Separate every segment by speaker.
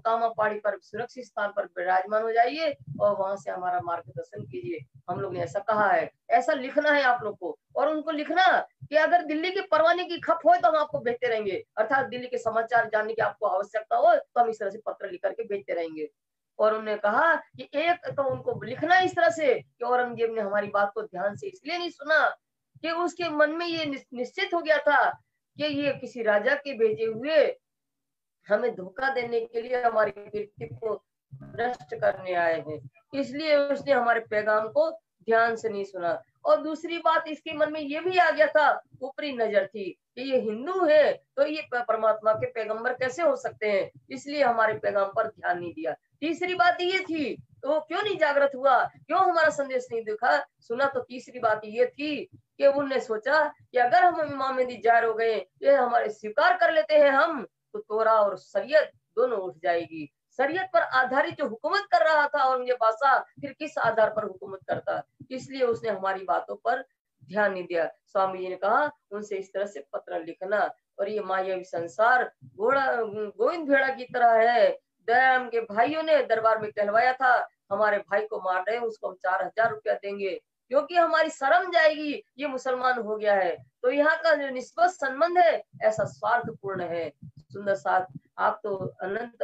Speaker 1: कामा पहाड़ी पर सुरक्षित स्थान पर विराजमान हो जाइए और वहां से हमारा मार्गदर्शन कीजिए। हम लोग ने ऐसा कहा है, ऐसा लिखना है आप लोग को। और उनको लिखना कि अगर दिल्ली के परवाने की खप हो तो हम आपको भेजते रहेंगे, अर्थात दिल्ली के समाचार जानने की आपको आवश्यकता हो तो हम इस तरह से पत्र लिख करके भेजते रहेंगे। और उन्होंने कहा कि एक तो उनको लिखना इस तरह से कि औरंगजेब ने हमारी बात को ध्यान से इसलिए नहीं सुना कि उसके मन में ये निश्चित हो गया था कि ये किसी राजा के भेजे हुए हमें धोखा देने के लिए हमारी कीर्ति को नष्ट करने आए हैं, इसलिए उसने हमारे पैगाम को ध्यान से नहीं सुना। और दूसरी बात, इसके मन में ये भी आ गया था, ऊपरी नजर थी कि ये हिंदू है तो ये परमात्मा के पैगंबर कैसे हो सकते हैं, इसलिए हमारे पैगाम पर ध्यान नहीं दिया। तीसरी बात ये थी, तो वो क्यों नहीं जागृत हुआ, क्यों हमारा संदेश नहीं देखा सुना, तो तीसरी बात ये थी कि उनने सोचा कि अगर हम इमाम मेहदी जाहिर हो गए, ये हमारे स्वीकार कर लेते हैं हम, तो तोरा और शरीयत दोनों उठ जाएगी। शरीयत पर आधारित जो हुकूमत कर रहा था औरंगजेब बादशाह, फिर किस आधार पर हुकूमत करता, इसलिए उसने हमारी बातों पर ध्यान नहीं दिया। स्वामी जी ने कहा उनसे इस तरह से पत्र लिखना। और ये मायावी संसार घोड़ा गोविंद भेड़ा की तरह है। दयाराम के भाइयों ने दरबार में कहलवाया था, हमारे भाई को मार रहे हैं, उसको हम 4000 रुपया देंगे क्योंकि हमारी शर्म जाएगी, ये मुसलमान हो गया है। तो यहाँ का जो निष्पक्ष संबंध है ऐसा स्वार्थपूर्ण है। सुंदर साथ, आप तो अनंत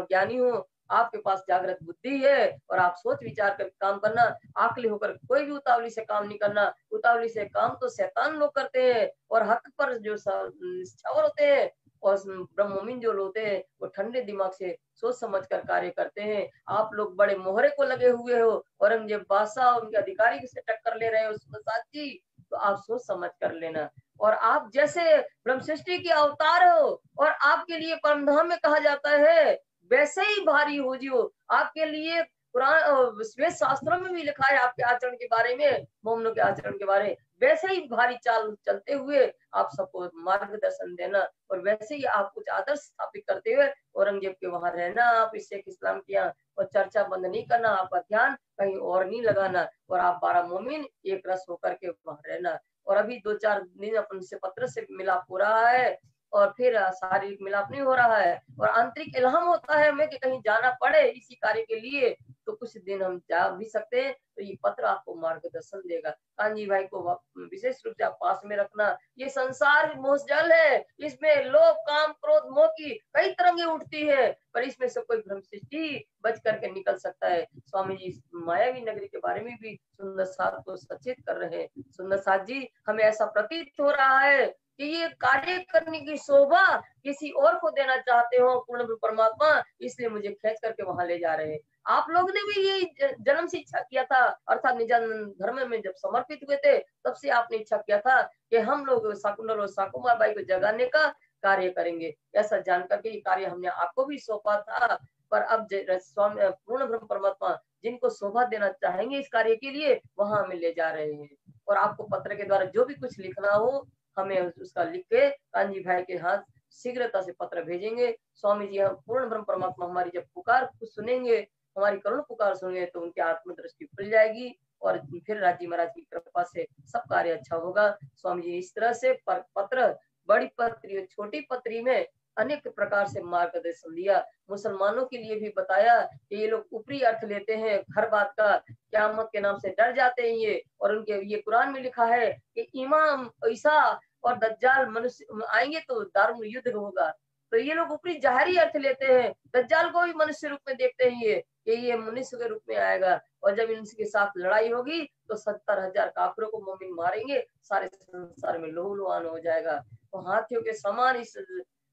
Speaker 1: ज्ञानी हो, आपके पास जागृत बुद्धि है और आप सोच विचार कर काम करना, आकली होकर कोई भी उतावली से काम नहीं करना। उतावली से काम तो शैतान लोग करते हैं, और हक पर जो निष्ठावर होते हैं और ब्रह्मोमिन जो होते हैं वो ठंडे दिमाग से सोच समझ कर कार्य करते हैं। आप लोग बड़े मोहरे को लगे हुए हो, औरंगजेब बादशाह उनके अधिकारी से टक्कर ले रहे हो सुंदर जी, तो आप सोच समझ कर लेना। और आप जैसे ब्रह्म सृष्टि के अवतार हो और आपके लिए परमधाम में कहा जाता है वैसे ही भारी हो जियो। आपके लिए कुरान वेद शास्त्रों में भी लिखा है आपके आचरण के बारे में, मोमनों के आचरण के बारे में, वैसे ही भारी चाल चलते हुए आप सबको मार्गदर्शन देना और वैसे ही आप कुछ आदर्श स्थापित करते हुए औरंगजेब के वहां रहना। आप शेख इस्लाम के यहाँ और चर्चा बंद नहीं करना, आपका ध्यान कहीं और नहीं लगाना, और आप 12 मोमिन एक रस होकर के वहां रहना। और अभी 2-4 दिन अपन से पत्र से मिलाप हो रहा है और फिर शारीरिक मिलाप नहीं हो रहा है, और आंतरिक इल्हाम होता है हमें कि कहीं जाना पड़े इसी कार्य के लिए, तो कुछ दिन हम जा भी सकते हैं। तो ये पत्र आपको मार्गदर्शन देगा। कांजी भाई को विशेष रूप से आप पास में रखना। ये संसार मोहजल है, इसमें लोभ काम क्रोध मोह की कई तरंगे उठती है, पर इसमें से कोई भ्रम सृष्टि बच करके निकल सकता है। स्वामी जी मायावी नगरी के बारे में भी सुंदर साथ को सचेत कर रहे हैं। सुंदर साथ जी, हमें ऐसा प्रतीत हो रहा है कि ये कार्य करने की शोभा किसी और को देना चाहते हो पूर्ण परमात्मा, इसलिए मुझे खींच करके वहां ले जा रहे हैं। आप लोग ने भी ये जन्म से इच्छा किया था, अर्थात निजानंद धर्म में जब समर्पित हुए थे तब से आपने इच्छा किया था कि हम लोग शाकुंतल और शाकुमार बाई को जगाने का कार्य करेंगे। ऐसा जान करके ये कार्य हमने आपको भी सौंपा था, पर अब स्वामी पूर्ण ब्रह्म परमात्मा जिनको शोभा देना चाहेंगे इस कार्य के लिए वहां हमें ले जा रहे हैं। और आपको पत्र के द्वारा जो भी कुछ लिखना हो हमें उसका लिख के कांजी भाई के हाथ शीघ्रता से पत्र भेजेंगे। स्वामी जी हम पूर्ण ब्रह्म परमात्मा हमारी जब पुकार सुनेंगे, हमारी करुण पुकार सुनेंगे, तो उनकी आत्मदृष्टि खुल जाएगी और फिर राजी महाराज की कृपा से सब कार्य अच्छा होगा। स्वामी जी इस तरह से पत्र, बड़ी पत्री छोटी पत्री में अनेक प्रकार से मार्गदर्शन दिया। मुसलमानों के लिए भी बताया कि ये लोग ऊपरी अर्थ लेते हैं हर बात का, क़यामत के नाम से डर जाते हैं ये, और उनके ये कुरान में लिखा है कि इमाम ईसा और दज्जाल मनुष्य आएंगे तो दारुल युद्ध होगा। तो ये लोग ऊपरी जाहिरी अर्थ लेते हैं, दज्जाल को भी मनुष्य रूप में देखते हैं ये कि ये मनुष्य के रूप में आएगा, और जब इनके साथ लड़ाई होगी तो 70,000 काफिरों को मोमिन मारेंगे, सारे संसार में लहूलुहान हो जाएगा। तो हाथियों के समान इस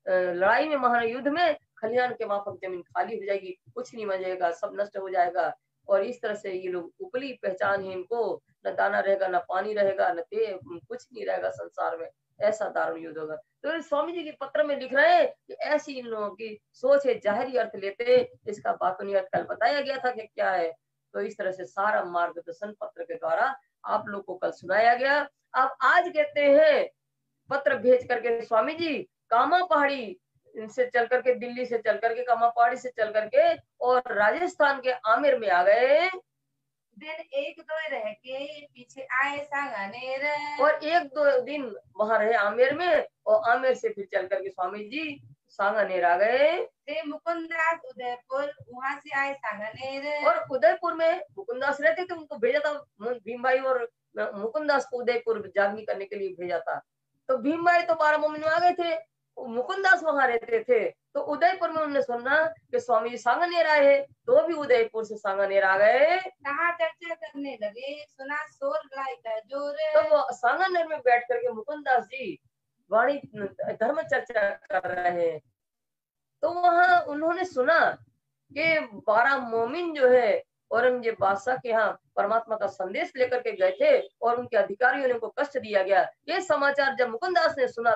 Speaker 1: लड़ाई में महायुद्ध में खलिहान के माफक जमीन खाली हो जाएगी, कुछ नहीं बचेगा, सब नष्ट हो जाएगा। और इस तरह से ये लोग उपली पहचान है इनको, न दाना रहेगा न पानी रहेगा न कुछ नहीं रहेगा संसार में, ऐसा दारुण युद्ध होगा। तो स्वामी जी के पत्र में लिख रहे हैं कि ऐसी इन लोगों की सोच है, जाहिरी अर्थ लेते, इसका बातूनी अर्थ कल बताया गया था कि क्या है। तो इस तरह से सारा मार्गदर्शन पत्र के द्वारा आप लोग को कल सुनाया गया। अब आज कहते हैं पत्र भेज करके स्वामी जी कामा पहाड़ी से चल करके, दिल्ली से चल करके, कामा पहाड़ी से चल करके और राजस्थान के आमेर में आ गए।
Speaker 2: दिन 1-2 रह के पीछे आए सांगानेर,
Speaker 1: और 1-2 दिन वहां रहे आमेर में, और आमेर से फिर चल करके स्वामी जी सांगानेर आ गए।
Speaker 2: ते मुकुंदास उदयपुर, वहां से आए सांगानेर।
Speaker 1: और उदयपुर में मुकुंदास रहते थे, उनको भेजा था भीम भाई और मुकुंदास को उदयपुर जागनी करने के लिए भेजा था। तो भीम भाई तो 12 मोमिन में आ गए थे, मुकुंदास वहां रहते थे। तो उदयपुर में उन्होंने सुना कि स्वामी जी सांगानेर आए हैं, तो भी उदयपुर से सांगानेर आ गए।
Speaker 2: कहाँ चर्चा करने लगे, सुना शोर लाई का जोर।
Speaker 1: तो वो सांगानेर में बैठ करके मुकुंदास जी वाणी धर्म चर्चा कर रहे हैं। तो वहां उन्होंने सुना कि 12 मोमिन जो है औरंगजेब बादशाह के यहाँ परमात्मा का संदेश लेकर के गए थे और उनके अधिकारियों ने उनको कष्ट दिया गया। ये समाचार जब मुकुंदास ने सुना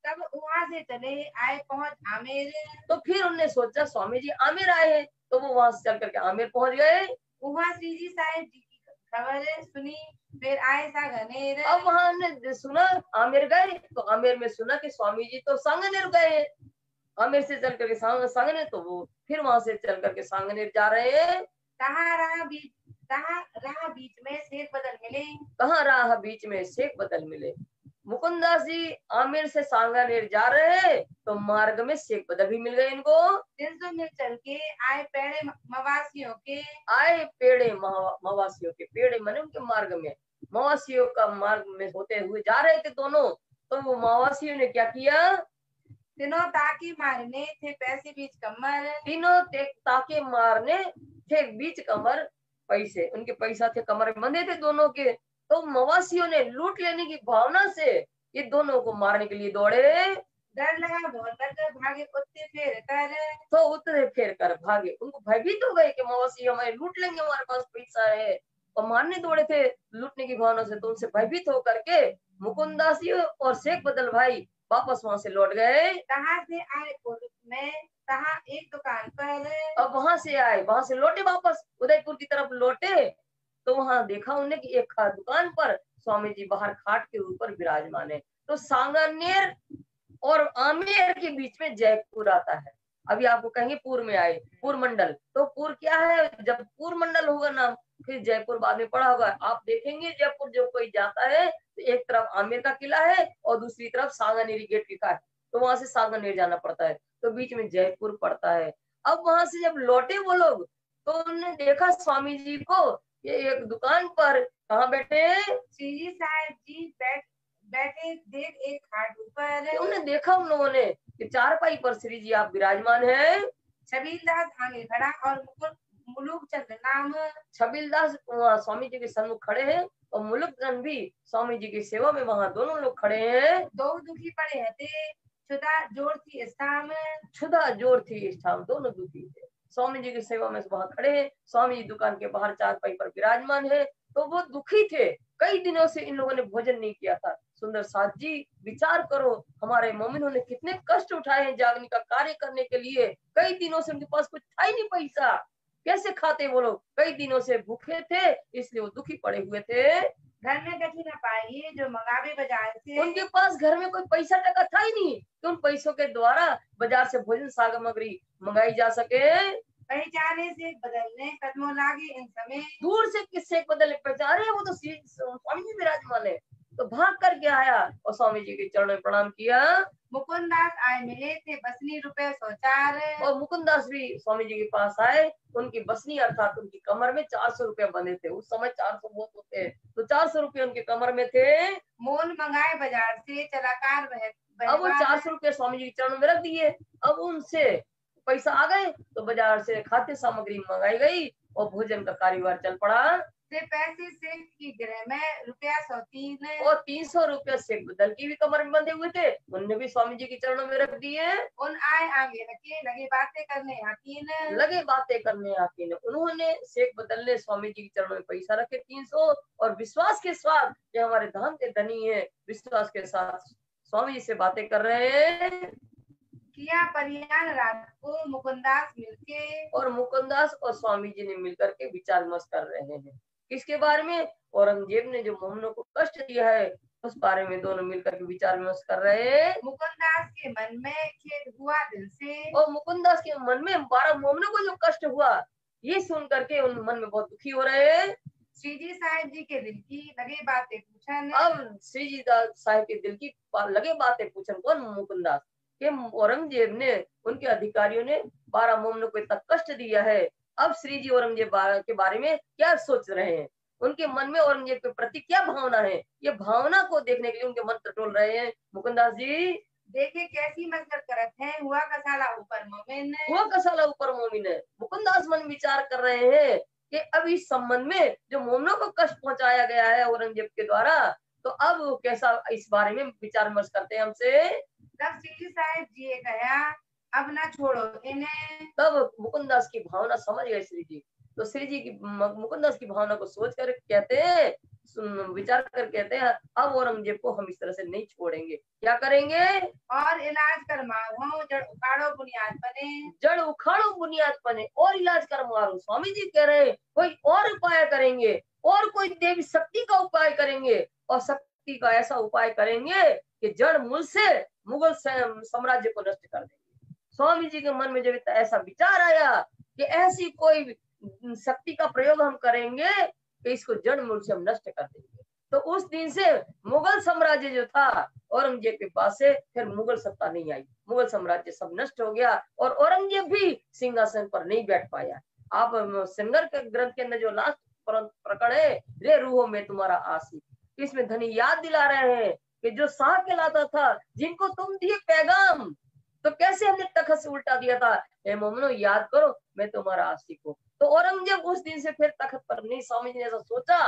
Speaker 2: तब वहां से चले आए पहुंच आमेर।
Speaker 1: तो फिर उन्होंने सोचा स्वामी जी आमेर आए हैं, तो वो वहां से चल करके आमेर पहुंच गए।
Speaker 2: वहां श्री जी साहिब जी की खबर सुनी, फिर आए सांगानेर।
Speaker 1: अब वहां हमने सुना आमेर गए, तो आमेर में सुना कि स्वामी जी तो सांगानेर गए हैं। आमेर से चल करके सांगानेर, तो वो फिर वहां से चल करके सांगानेर जा रहे हैं।
Speaker 2: कहाँ राह बीच में शेख बदल मिले।
Speaker 1: कहाँ राह बीच में शेख बदल मिले। मुकुंदास जी आमेर से सांगानेर जा रहे हैं, तो मार्ग में शेख बदल भी मिल गए इनको।
Speaker 2: 300 मील चल के आए पेड़े मवासियों के।
Speaker 1: आए पेड़े मवासियों के, पेड़े माने उनके मार्ग में, मवासियों का मार्ग में होते हुए जा रहे थे दोनों। तो वो मवासियों ने क्या किया,
Speaker 2: तीनों ताकी मारने थे पैसे बीच कमर।
Speaker 1: तीनों ताके मारने थे बीच कमर, पैसे उनके पैसा थे कमर में बंधे थे दोनों के। तो मवासियों ने लूट लेने की भावना से ये दोनों को मारने के लिए दौड़े।
Speaker 2: डर लगा बहुत तक भागे कुत्ते फेर कर।
Speaker 1: तो उतरे फेर कर भागे, उनको भयभीत हो गए कि मवासी हमारे लूट लेंगे, हमारे पास पैसा है, और मारने दौड़े थे लूटने की भावना से। तो उनसे भयभीत होकर के मुकुंदास जी और शेख बदल भाई वापस वहां से लौट गए।
Speaker 2: कहाँ से आए पूर्व में, कहाँ एक दुकान पर।
Speaker 1: अब वहां से आए, वहां से लौटे वापस उदयपुर की तरफ लौटे, तो वहां देखा उन्हें कि एक दुकान पर स्वामी जी बाहर खाट के ऊपर विराजमान है। तो सांगानेर और आमेर के बीच में जयपुर आता है। अभी आपको कहेंगे पूर्व में आए, पूर्व मंडल, तो पूर्व क्या है, जब पूर्व मंडल होगा नाम, फिर जयपुर बाद में पड़ा होगा। आप देखेंगे जयपुर जब कोई जाता है तो एक तरफ आमेर का किला है और दूसरी तरफ सांगानेरी गेट लिखा है, तो वहां से सांगानेर जाना पड़ता है, तो बीच में जयपुर पड़ता है। अब वहां से जब लौटे वो लोग, तो उन्होंने देखा स्वामी जी को ये एक दुकान पर कहाँ बैठे,
Speaker 2: श्री जी साहिब जी बैठे देख एक खाट ऊपर।
Speaker 1: उन्हें देखा उन लोगों ने कि चारपाई पर श्री जी आप विराजमान हैं।
Speaker 2: छबीलदास आगे खड़ा और मुलुक चंद नाम।
Speaker 1: छबीलदास स्वामी जी के सन्मुख खड़े हैं और मुलुक चंद भी स्वामी जी की सेवा में वहां दोनों लोग खड़े हैं।
Speaker 2: दो दुखी पड़े हते, छुदा जोर थी स्थान।
Speaker 1: छुदा जोर थी स्थान, दोनों दुखी थे, स्वामी जी की सेवा में वहां खड़े हैं। स्वामी जी दुकान के बाहर चारपाई पर विराजमान है, तो वो दुखी थे। कई दिनों से इन लोगों ने भोजन नहीं किया था। सुंदर साथ जी विचार करो, हमारे मोमिनों ने कितने कष्ट उठाए हैं जागने का कार्य करने के लिए। कई दिनों से उनके पास कुछ था ही नहीं पैसा, कैसे खाते वो लोग, कई दिनों से भूखे थे, इसलिए वो दुखी पड़े हुए थे।
Speaker 2: घर में कछु न पाइए जो मंगावे बाजार से।
Speaker 1: उनके पास घर में कोई पैसा टका था ही नहीं कि उन पैसों के द्वारा बाजार से भोजन सामग्री मंगाई जा सके।
Speaker 2: पहचाने से बदलने कदमों लागे इन समय।
Speaker 1: दूर से किससे बदले पहचान रहे, वो तो स्वामी जी विराजमान है, तो भाग करके आया और स्वामी जी के चरणों में प्रणाम किया।
Speaker 2: मुकुंदास आए मिले थे बसनी रुपए 104।
Speaker 1: और मुकुंदास भी स्वामी जी के पास आए, उनकी बसनी अर्थात उनकी कमर में 400 रुपए बंधे थे। उस समय 400 बहुत होते हैं, तो 400 रुपए उनके कमर में थे।
Speaker 2: मोल मंगाए बाजार से चलाकार
Speaker 1: अब वो 400 रुपए स्वामी जी के चरणों में रख दिए। अब उनसे पैसा आ गए तो बाजार से खाद्य सामग्री मंगाई गई और भोजन का कारोबार चल पड़ा।
Speaker 2: से पैसे से की गृह में रुपया 103।
Speaker 1: और 300 रुपया शेख बदल की भी कमर में बंधे हुए थे, उनने भी स्वामी जी के चरणों में रख दिए।
Speaker 2: उन आए आगे रखे लगे बातें करने हकीन।
Speaker 1: लगे बातें करने हकीन, उन्होंने शेख बदल ने स्वामी जी के चरणों में पैसा रखे 300, और विश्वास के साथ ये हमारे धाम के धनी है, विश्वास के साथ स्वामी जी से बातें कर रहे हैं।
Speaker 2: किया परियान रात को मुकुंदास मिलके।
Speaker 1: और मुकुंदास और स्वामी जी ने मिलकर के विचार विमर्श कर रहे हैं, किसके बारे में, औरंगजेब ने जो मोहनों को कष्ट दिया है उस बारे में दोनों मिलकर के विचार विमर्श कर रहे हैं।
Speaker 2: मुकुंदास के मन में खेद हुआ दिल से।
Speaker 1: और मुकुंदास के मन में 12 मोमनों को जो कष्ट हुआ, ये सुन करके उन मन में बहुत दुखी हो रहे हैं।
Speaker 2: श्री जी साहिब जी के दिल की लगे बातें पूछन।
Speaker 1: अब श्री जी साहिब के दिल की लगे बातें पूछन, कौन, मुकुंदास। कि औरंगजेब ने, उनके अधिकारियों ने 12 मोमनों को इतना कष्ट दिया है। अब श्री जी औरंगजेब के बारे में क्या सोच रहे हैं, उनके मन में औरंगजेब के प्रति क्या भावना है, ये भावना को देखने के लिए उनके मन टटोल रहे हैं। मुकुंदास जी
Speaker 2: देखे कैसी मजगर करत है, हुआ कसाला ऊपर मोमिन।
Speaker 1: हुआ कसाला ऊपर मोमिन है। मुकुंदास मन विचार कर रहे हैं कि अब इस संबंध में जो मोमनों को कष्ट पहुंचाया गया है औरंगजेब के द्वारा, तो अब वो कैसा इस बारे में विचार विमर्श करते हैं हमसे।
Speaker 2: तब श्री साहब जी ने कहा, अब ना छोड़ो इन्हें।
Speaker 1: तब मुकुंदास की भावना समझ गए श्री जी, तो श्री जी की मुकुंदास की भावना को सोच कर कहते हैं, विचार कर कहते हैं, अब औरंगजेब को हम इस तरह से नहीं छोड़ेंगे, क्या करेंगे,
Speaker 2: और इलाज कर मारो, जड़ उखाड़ो बुनियाद बने।
Speaker 1: जड़ उखाड़ो बुनियाद बने, और इलाज कर मारो। स्वामी जी कह रहे हैं कोई और उपाय करेंगे, और कोई देवी शक्ति का उपाय करेंगे, और शक्ति का ऐसा उपाय करेंगे कि जड़ मूल से मुगल साम्राज्य को नष्ट कर देंगे। स्वामी जी के मन में जब ऐसा विचार आया कि ऐसी कोई शक्ति का प्रयोग हम करेंगे कि इसको जड़ मूल से हम नष्ट कर देंगे, तो उस दिन से मुगल साम्राज्य जो था औरंगजेब के पास से फिर मुगल सत्ता नहीं आई, मुगल साम्राज्य सब नष्ट हो गया, और औरंगजेब भी सिंहासन पर नहीं बैठ पाया। आप सिंगर के ग्रंथ के अंदर जो लास्ट प्रकरण है, रे रूहों में तुम्हारा आशिक, इसमें धनी याद दिला रहे हैं कि जो शाह कहलाता था, जिनको तुम दिए पैगाम, तो कैसे हमने तखत से उल्टा दिया था, हे मोमनो याद करो मैं तुम्हारा आशिक हूँ। तो औरंगजेब उस दिन से फिर तखत पर नहीं, स्वामी जी ने ऐसा सोचा,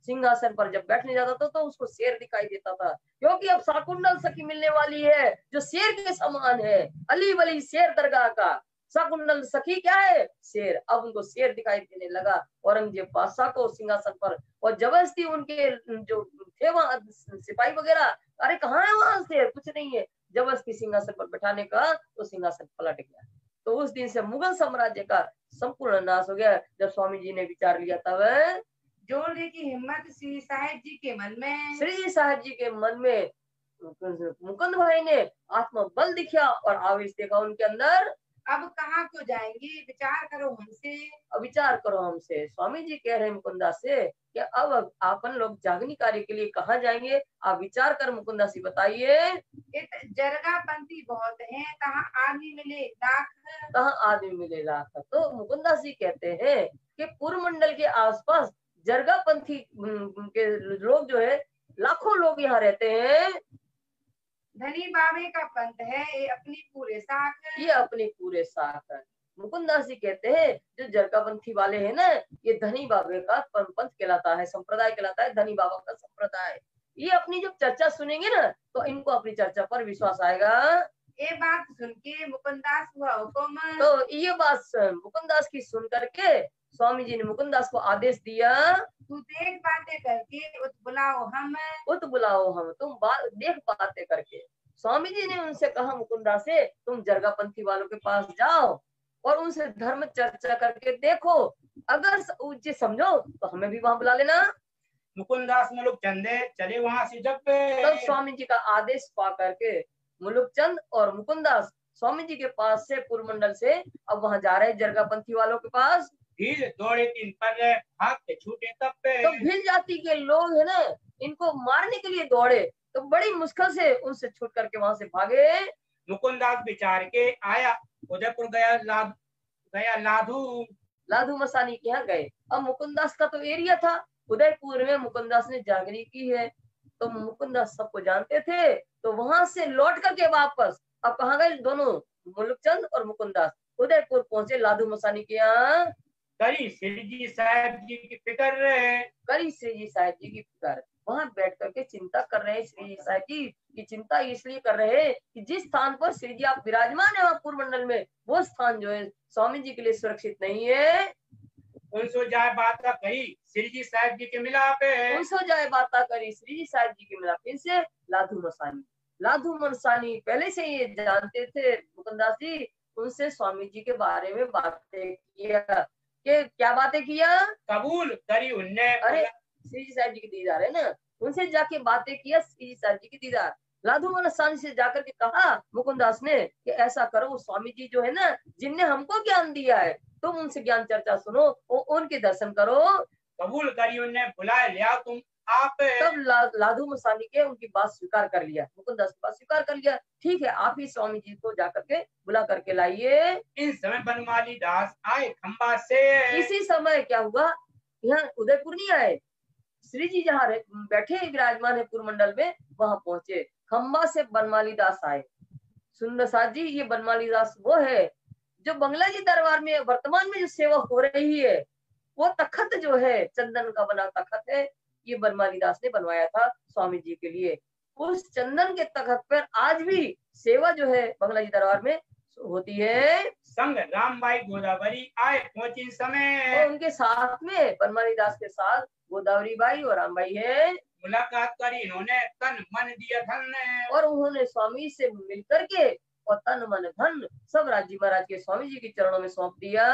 Speaker 1: सिंहासन पर जब बैठने जाता था तो उसको शेर दिखाई देता था, क्योंकि अब शाकुंडल सखी मिलने वाली है जो शेर के समान है, अली वली शेर दरगाह का। शाकुंडल सखी क्या है, शेर। अब उनको शेर दिखाई देने लगा औरंगजेब बादशाह को सिंहासन पर, और जबरदस्ती उनके जो थे वहां सिपाही वगैरह, अरे कहाँ है वहां शेर, कुछ नहीं है, जबरदस्ती सिंहासन पर बैठाने का, तो सिंहासन पलट गया। तो उस दिन से मुगल साम्राज्य का संपूर्ण नाश हो गया। जब स्वामी जी ने विचार लिया तब
Speaker 2: जोड़ने की हिम्मत श्री साहेब जी के मन में।
Speaker 1: श्री साहब जी के मन में मुकुंद भाई ने आत्मबल दिखा और आवेश देखा उनके अंदर।
Speaker 2: अब कहाँ को जाएंगे, विचार करो हमसे।
Speaker 1: अब विचार करो हमसे। स्वामी जी कह रहे हैं मुकुंदा से कि अब अपन लोग जागनी कार्य के लिए कहाँ जाएंगे, आप विचार कर मुकुंदा से बताइए।
Speaker 2: जरगा पंथी बहुत हैं, कहाँ आदमी मिले लाख।
Speaker 1: कहाँ आदमी मिले लाख। तो मुकुंदा जी कहते हैं कि पूर्व मंडल के आसपास जरगा पंथी के लोग जो है, लाखों लोग यहाँ रहते हैं।
Speaker 2: धनी बाबे का पंथ है, ये अपनी पूरे साख।
Speaker 1: ये अपने पूरे साख है। मुकुंदास जी कहते हैं जो जरगापंथी वाले हैं ना, ये धनी बाबे का पंथ कहलाता है, संप्रदाय कहलाता है, धनी बाबा का संप्रदाय। ये अपनी जब चर्चा सुनेंगे ना, तो इनको अपनी चर्चा पर विश्वास आएगा।
Speaker 2: ये बात सुन के मुकुंदास हुआ हुक्म।
Speaker 1: तो ये बात मुकुंदास की सुन करके स्वामी जी ने मुकुंदास को आदेश दिया,
Speaker 2: तू देख बातें करके उत बुलाओ हम।
Speaker 1: उत बुलाओ हम, तुम देख बातें करके। स्वामी जी ने उनसे कहा मुकुंदा से, तुम जरगापंथी वालों के पास जाओ और उनसे धर्म चर्चा करके देखो, अगर उचित समझो तो हमें भी वहां बुला लेना।
Speaker 3: मुकुंदास मुलुक चंदे चले वहां से जब
Speaker 1: तब स्वामी जी का आदेश पा करके मुलुकचंद और मुकुंदास स्वामी जी के पास से पूर्व मंडल से अब वहां जा रहे हैं जरगापंथी वालों के पास।
Speaker 3: भीड़ दौड़े तीन पर भाग के छूटे तब
Speaker 1: तो भील जाति के लोग है ना, इनको मारने के लिए दौड़े, तो बड़ी मुश्किल से उनसे छूट करके वहां से भागे।
Speaker 3: मुकुंदास विचार के आया उदयपुर गया लाधू
Speaker 1: मसानी के यहाँ गए। अब मुकुंदास का तो एरिया था, उदयपुर में मुकुंदास ने जागरी की है, तो मुकुंदास सबको जानते थे, तो वहां से लौट करके वापस अब कहाँ गए दोनों, मुलुकचंद और मुकुंदास उदयपुर पहुंचे लाधू मसानी के यहाँ।
Speaker 3: करी श्री जी साहब जी की फिक्र,
Speaker 1: करी श्री जी साहब जी की फिक्र, वहां बैठ करके चिंता कर रहे हैं। श्री जी साहब जी की चिंता इसलिए कर रहे हैं कि जिस स्थान पर श्री जी आप विराजमान है पूर्व मंडल में, वो स्थान जो है स्वामी जी के लिए सुरक्षित नहीं है।
Speaker 3: उनसे जाए बात कही श्री जी साहब जी के मिलाप,
Speaker 1: उनसे जाए बात करी श्री जी साहब जी के मिलाप। इनसे लाधू मसानी, लाधू मसानी पहले से ये जानते थे मुकुंदास जी, उनसे स्वामी जी के बारे में बातें किया कि क्या बातें किया,
Speaker 3: कबूल करी उनने।
Speaker 1: अरे श्री जी साहब जी की दीदार है ना, उनसे जाके बातें किया श्री जी साहब जी की दीदार। लाधू मसानी से जाकर के कहा मुकुंदास ने कि ऐसा करो, स्वामी जी जो है ना, जिनने हमको ज्ञान दिया है, तुम उनसे ज्ञान चर्चा सुनो और उनके दर्शन करो।
Speaker 3: कबूल करी उनने बुलाए लिया तुम आप
Speaker 1: तब लाधू मसानी के उनकी बात स्वीकार कर लिया, मुकुंदास की बात स्वीकार कर लिया। ठीक है, आप ही स्वामी जी को जाकर के बुला करके लाइए।
Speaker 3: इन समय बनमाली दास आए खंबा से।
Speaker 1: इसी समय क्या हुआ, यहाँ उदयपुर नहीं आए, श्री जी जहाँ बैठे विराजमान है पुरमंडल में, वहां पहुंचे। खंबा से बनमाली दास आए। सुंदर साथ जी, ये बनमाली दास वो है जो बंगला जी दरबार में वर्तमान में जो सेवा हो रही है, वो तखत जो है चंदन का बना तखत है, ये बनमाली दास ने बनवाया था स्वामी जी के लिए। उस चंदन के तखत पर आज भी सेवा जो है बंगला जी दरबार में होती है।
Speaker 3: संग रामबाई गोदावरी आए पहुंची समय।
Speaker 1: और उनके साथ में बनमाली दास के साथ गोदावरी बाई और रामबाई है।
Speaker 3: मुलाकात करी इन्होंने, तन मन दिया धन।
Speaker 1: और उन्होंने स्वामी से मिलकर के और तन मन धन सब राज्य महाराज के स्वामी जी के चरणों में सौंप दिया।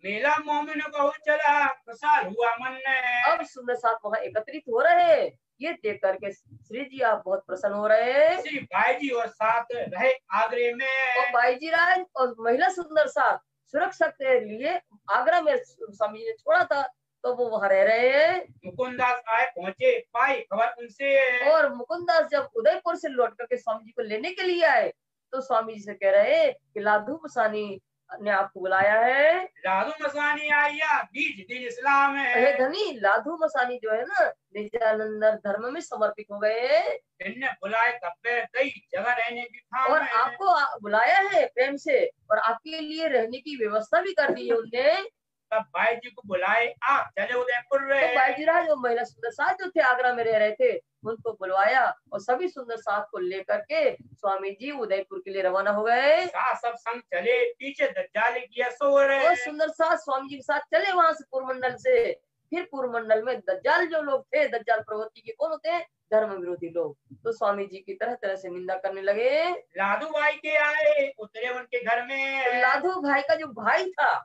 Speaker 3: मेला मोमिन को चला, खुशहाल हुआ मन।
Speaker 1: अब सुंदर साथ वहाँ एकत्रित हो रहे हैं, ये देख करके श्री जी आप बहुत प्रसन्न हो रहे हैं।
Speaker 3: श्री भाई जी और साथ रहे आगरे में।
Speaker 1: और भाई जी राज और महिला सुंदर साथ सुरक्षा के लिए आगरा में स्वामी जी ने छोड़ा था, तो वो वहाँ रह रहे हैं।
Speaker 3: मुकुंदास आए पहुंचे, पाई खबर उनसे।
Speaker 1: और मुकुंदास जब उदयपुर से लौट करके स्वामी जी को लेने के लिए आए, तो स्वामी जी से कह रहे हैं कि लाधू मसानी ने आपको बुलाया है।
Speaker 3: लाधू मसानी आया बीज दिन इस्लाम
Speaker 1: हे
Speaker 3: है।
Speaker 1: धनी, लाधू मसानी जो है ना नित्यानंद धर्म में समर्पित हो गए,
Speaker 3: इनने बुलाए कब्बे दई जगह रहने की ठाव
Speaker 1: और
Speaker 3: में।
Speaker 1: आपको बुलाया है प्रेम से, और आपके लिए रहने की व्यवस्था भी कर दी है उनने।
Speaker 3: तब भाई जी को बुलाए, आप चले उदयपुर
Speaker 1: तो
Speaker 3: रे।
Speaker 1: बाईजीराज और महिला सुंदर साथ जो थे आगरा में रह रहे थे, उनको बुलवाया और सभी सुंदर साथ को लेकर के स्वामी जी उदयपुर के लिए रवाना हो गए।
Speaker 3: साथ सब संग चले, पीछे दज्जाल किया सोर।
Speaker 1: और सुंदर साथ स्वामी जी के साथ चले वहां से पुरमंडल से। फिर पुरमंडल में दज्जाल जो लोग थे, दज्जाल प्रवृत्ति के कौन होते हैं, धर्म विरोधी लोग, तो स्वामी जी की तरह तरह से निंदा करने लगे।
Speaker 3: लाधू भाई के आए, उतरे उनके घर में।
Speaker 1: तो लाधू भाई का जो भाई था,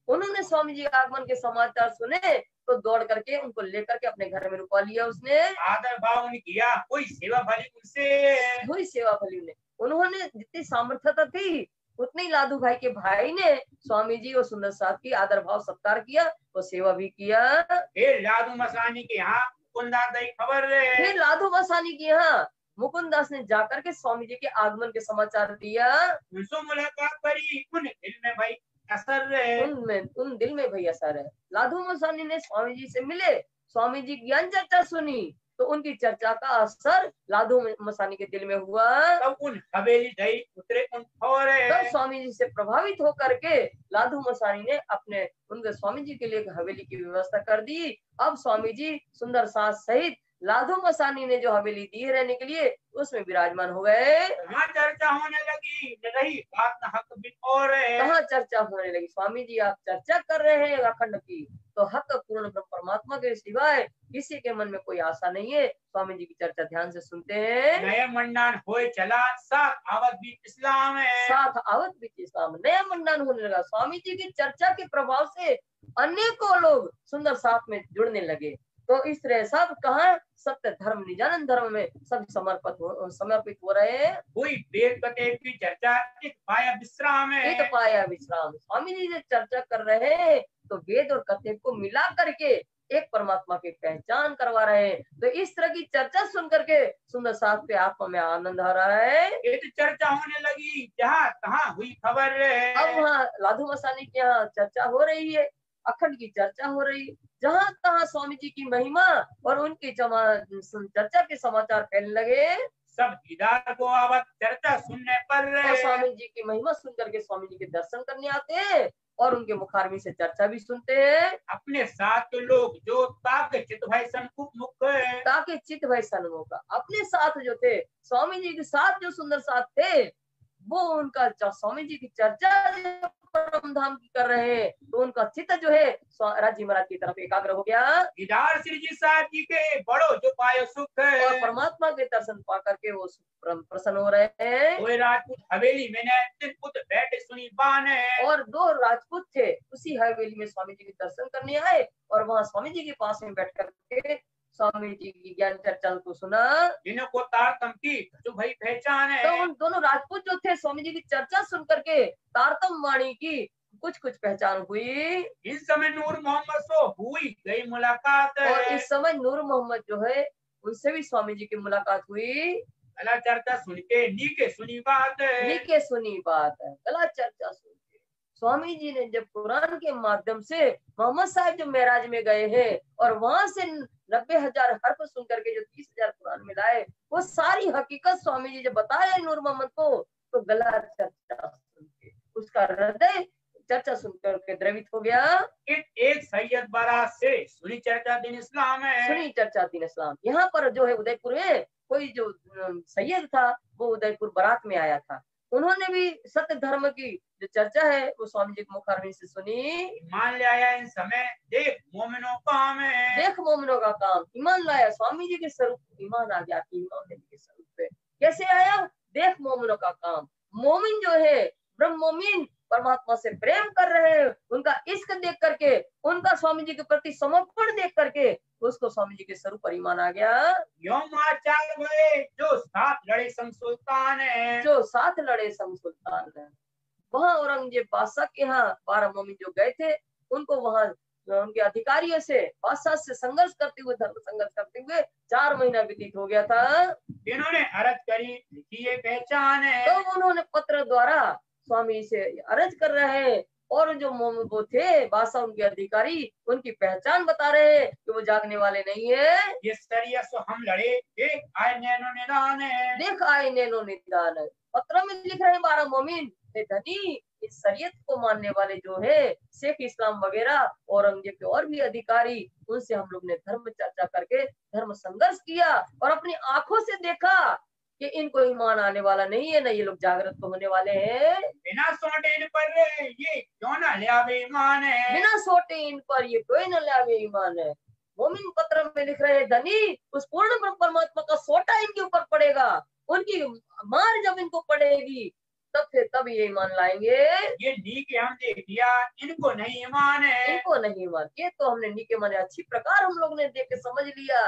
Speaker 1: उन्होंने स्वामी जी आगमन के समाचार सुने, तो दौड़ करके उनको लेकर के अपने घर में रुकवा लिया उसने।
Speaker 3: आदर भाव ने किया, कोई सेवा भली उनसे।
Speaker 1: हुई सेवा भली उन्होंने जितनी सामर्थ्यता थी, उतनी लाधू भाई के भाई ने स्वामी जी और सुंदर साथ की आदर भाव सत्कार किया और सेवा भी किया।
Speaker 3: फिर लाधू मसानी के यहाँ मुकुंदास दई खबर रे।
Speaker 1: फिर लाधू मसानी के यहाँ मुकुंदास ने जाकर के स्वामी जी के आगमन के समाचार दिया।
Speaker 3: उनसे मुलाकात करी, उन दिल में भाई असर रे।
Speaker 1: उन दिल में भैया असर है। लाधू मसानी ने स्वामी जी से मिले, स्वामी जी ज्ञान चर्चा सुनी, तो उनकी चर्चा का असर लाधू मसानी के दिल में हुआ।
Speaker 3: तब उन हवेली दई उतरे उन ठोरे।
Speaker 1: तब स्वामी जी से प्रभावित होकर के लाधू मसानी ने अपने उनके स्वामी जी के लिए एक हवेली की व्यवस्था कर दी। अब स्वामी जी सुंदर साथ सहित लाधू मसानी ने जो हवेली दी है रहने के लिए, उसमें विराजमान हो गए।
Speaker 3: कहाँ चर्चा होने लगी, रही बात न हक बिन और।
Speaker 1: कहाँ चर्चा होने लगी, स्वामी जी आप चर्चा कर रहे हैं अखंड की, तो हक पूर्ण परमात्मा के सिवाय किसी के मन में कोई आशा नहीं है। स्वामी जी की चर्चा ध्यान से सुनते हैं।
Speaker 3: नया मंडान होए चला, साथ आवत भी इस्लाम है।
Speaker 1: साथ आवत भी इस्लाम, नया मंडान होने लगा। स्वामी जी की चर्चा के प्रभाव से अनेकों लोग सुंदर साथ में जुड़ने लगे। तो इस तरह सब कहा सत्य धर्म निजानंद धर्म में सब समर्पित हो रहे हैं।
Speaker 3: हुई वेद कटे की चर्चा, एक पाया विश्राम है।
Speaker 1: एक पाया विश्राम, स्वामी जी ने चर्चा कर रहे हैं, तो वेद और कथे को मिला करके एक परमात्मा की पहचान करवा रहे हैं। तो इस तरह की चर्चा सुन करके सुंदर साथ पे आत्मा में आनंद आ रहा है।
Speaker 3: एक चर्चा होने लगी, जहाँ तहाँ हुई खबर है।
Speaker 1: अब वहाँ लाधू मसानी के यहाँ चर्चा हो रही है, अखंड की चर्चा हो रही है। जहाँ तहाँ स्वामी जी की महिमा और उनकी चर्चा के समाचार फैलने लगे।
Speaker 3: सब दीदार को आवत चर्चा सुनने पर।
Speaker 1: और स्वामी जी की महिमा सुन करके स्वामी जी के दर्शन करने आते हैं और उनके मुखारमी से चर्चा भी सुनते हैं।
Speaker 3: अपने साथ के लोग जो ताक चित भाई सनमुख मुख है।
Speaker 1: ताकि चित भाई सन्मुख का अपने साथ जो थे, स्वामी जी के साथ जो सुंदर साथ थे, वो उनका स्वामी जी की चर्चा परम धाम की कर रहे हैं, तो उनका चित्त जो है राज्य महाराज की तरफ एकाग्र हो गया।
Speaker 3: दीदार श्री जी साहब जी के बड़ो जो पायो सुख है।
Speaker 1: और परमात्मा के दर्शन पा करके वो प्रसन्न हो रहे हैं।
Speaker 3: कोई राजपूत हवेली में ने दिन पुत बैठे सुनी बान है।
Speaker 1: और दो राजपूत थे, उसी हवेली में स्वामी जी के दर्शन करने आए और वहाँ स्वामी जी के पास में बैठ करके स्वामी जी की ज्ञान चर्चा को सुना
Speaker 3: जिनको तारतम की जो भाई पहचान
Speaker 1: तो
Speaker 3: है।
Speaker 1: उन दोनों राजपूत जो थे स्वामी जी की चर्चा सुन करके तारतम वाणी की कुछ कुछ पहचान हुई।
Speaker 3: इस समय नूर मोहम्मद से हुई गई मुलाकात
Speaker 1: और
Speaker 3: है।
Speaker 1: इस समय नूर मोहम्मद जो है उनसे भी स्वामी जी की मुलाकात हुई।
Speaker 3: भला चर्चा सुन के नीके सुनी बात है।
Speaker 1: नीके सुनी बात है, गला चर्चा सुन के स्वामी जी ने जब कुरान के माध्यम से मोहम्मद साहब जो मेराज में गए हैं और वहां से 90,000 हर्फ सुन करके जो 30,000 कुरान में लाए, वो सारी हकीकत स्वामी जी जब बताए नूर मोहम्मद को, तो गला चर्चा सुन के उसका हृदय चर्चा सुनकर के द्रवित हो गया।
Speaker 3: एक सैयद बारात से सुनी चर्चा दिन इस्लाम है।
Speaker 1: सुनी चर्चा दीन इस्लाम। यहाँ पर जो है उदयपुर में कोई जो सैयद था वो उदयपुर बारात में आया था, उन्होंने भी सत्य धर्म की जो चर्चा है वो स्वामी जी के मुखारविंद से सुनी।
Speaker 3: मान ले आया इन समय देख मोमिनों काम है।
Speaker 1: देख मोमिनों का काम, ईमान लाया स्वामी जी के स्वरूप, ईमान आ गया ईमान के स्वरूप पे। कैसे आया? देख मोमिनों का काम। मोमिन जो है ब्रह्म मोमिन परमात्मा से प्रेम कर रहे हैं, उनका इश्क देख करके, उनका स्वामी जी के प्रति समर्पण देख करके उसको स्वामी जी के स्वरूप पर ईमान आ गया।
Speaker 3: योम आचार हुए जो साथ लड़े संग सुल्तान है।
Speaker 1: जो साथ लड़े संग सुल्तान है। वहां औरंगजेब बादशाह के यहाँ 12 मोमिन जो गए थे, उनको वहां उनके अधिकारियों से बादशाह से संघर्ष करते हुए, धर्म संघर्ष करते हुए 4 महीना व्यतीत हो गया था।
Speaker 3: इन्होंने अर्ज करी कि ये पहचान है।
Speaker 1: तो उन्होंने पत्र द्वारा स्वामी से अर्ज कर रहे हैं, और जो वो थे बादशाह उनके अधिकारी उनकी पहचान बता रहे हैं कि वो जागने वाले नहीं है।
Speaker 3: ये सरिया सो हम लड़े देख आए नैनो निदान है।
Speaker 1: देख आए नैनो निदान है। पत्र में लिख रहे हैं 12 मोमिन, धनी इस शरीयत को मानने वाले जो है शेख इस्लाम वगैरह औरंगजेब के और भी अधिकारी, उनसे हम लोग ने धर्म चर्चा करके धर्म संघर्ष किया और अपनी आंखों से देखा कि इनको ईमान आने वाला नहीं है, ना ये लोग जागृत तो होने वाले हैं।
Speaker 3: बिना सोटे इन पर ये क्यों ना ले आवे ईमान है।
Speaker 1: बिना सोटे इन पर ये कोई न लावे ईमान है। मोमिन पत्र में लिख रहे हैं धनी उस पूर्ण ब्रह्म परमात्मा का सोटा इनके ऊपर पड़ेगा, उनकी मार जब इनको पड़ेगी तब ये ईमान लाएंगे।
Speaker 3: ये नीक हम देख लिया इनको नहीं ईमान है।
Speaker 1: इनको नहीं ईमान, ये तो हमने नीके माने अच्छी प्रकार हम लोग ने देख के समझ लिया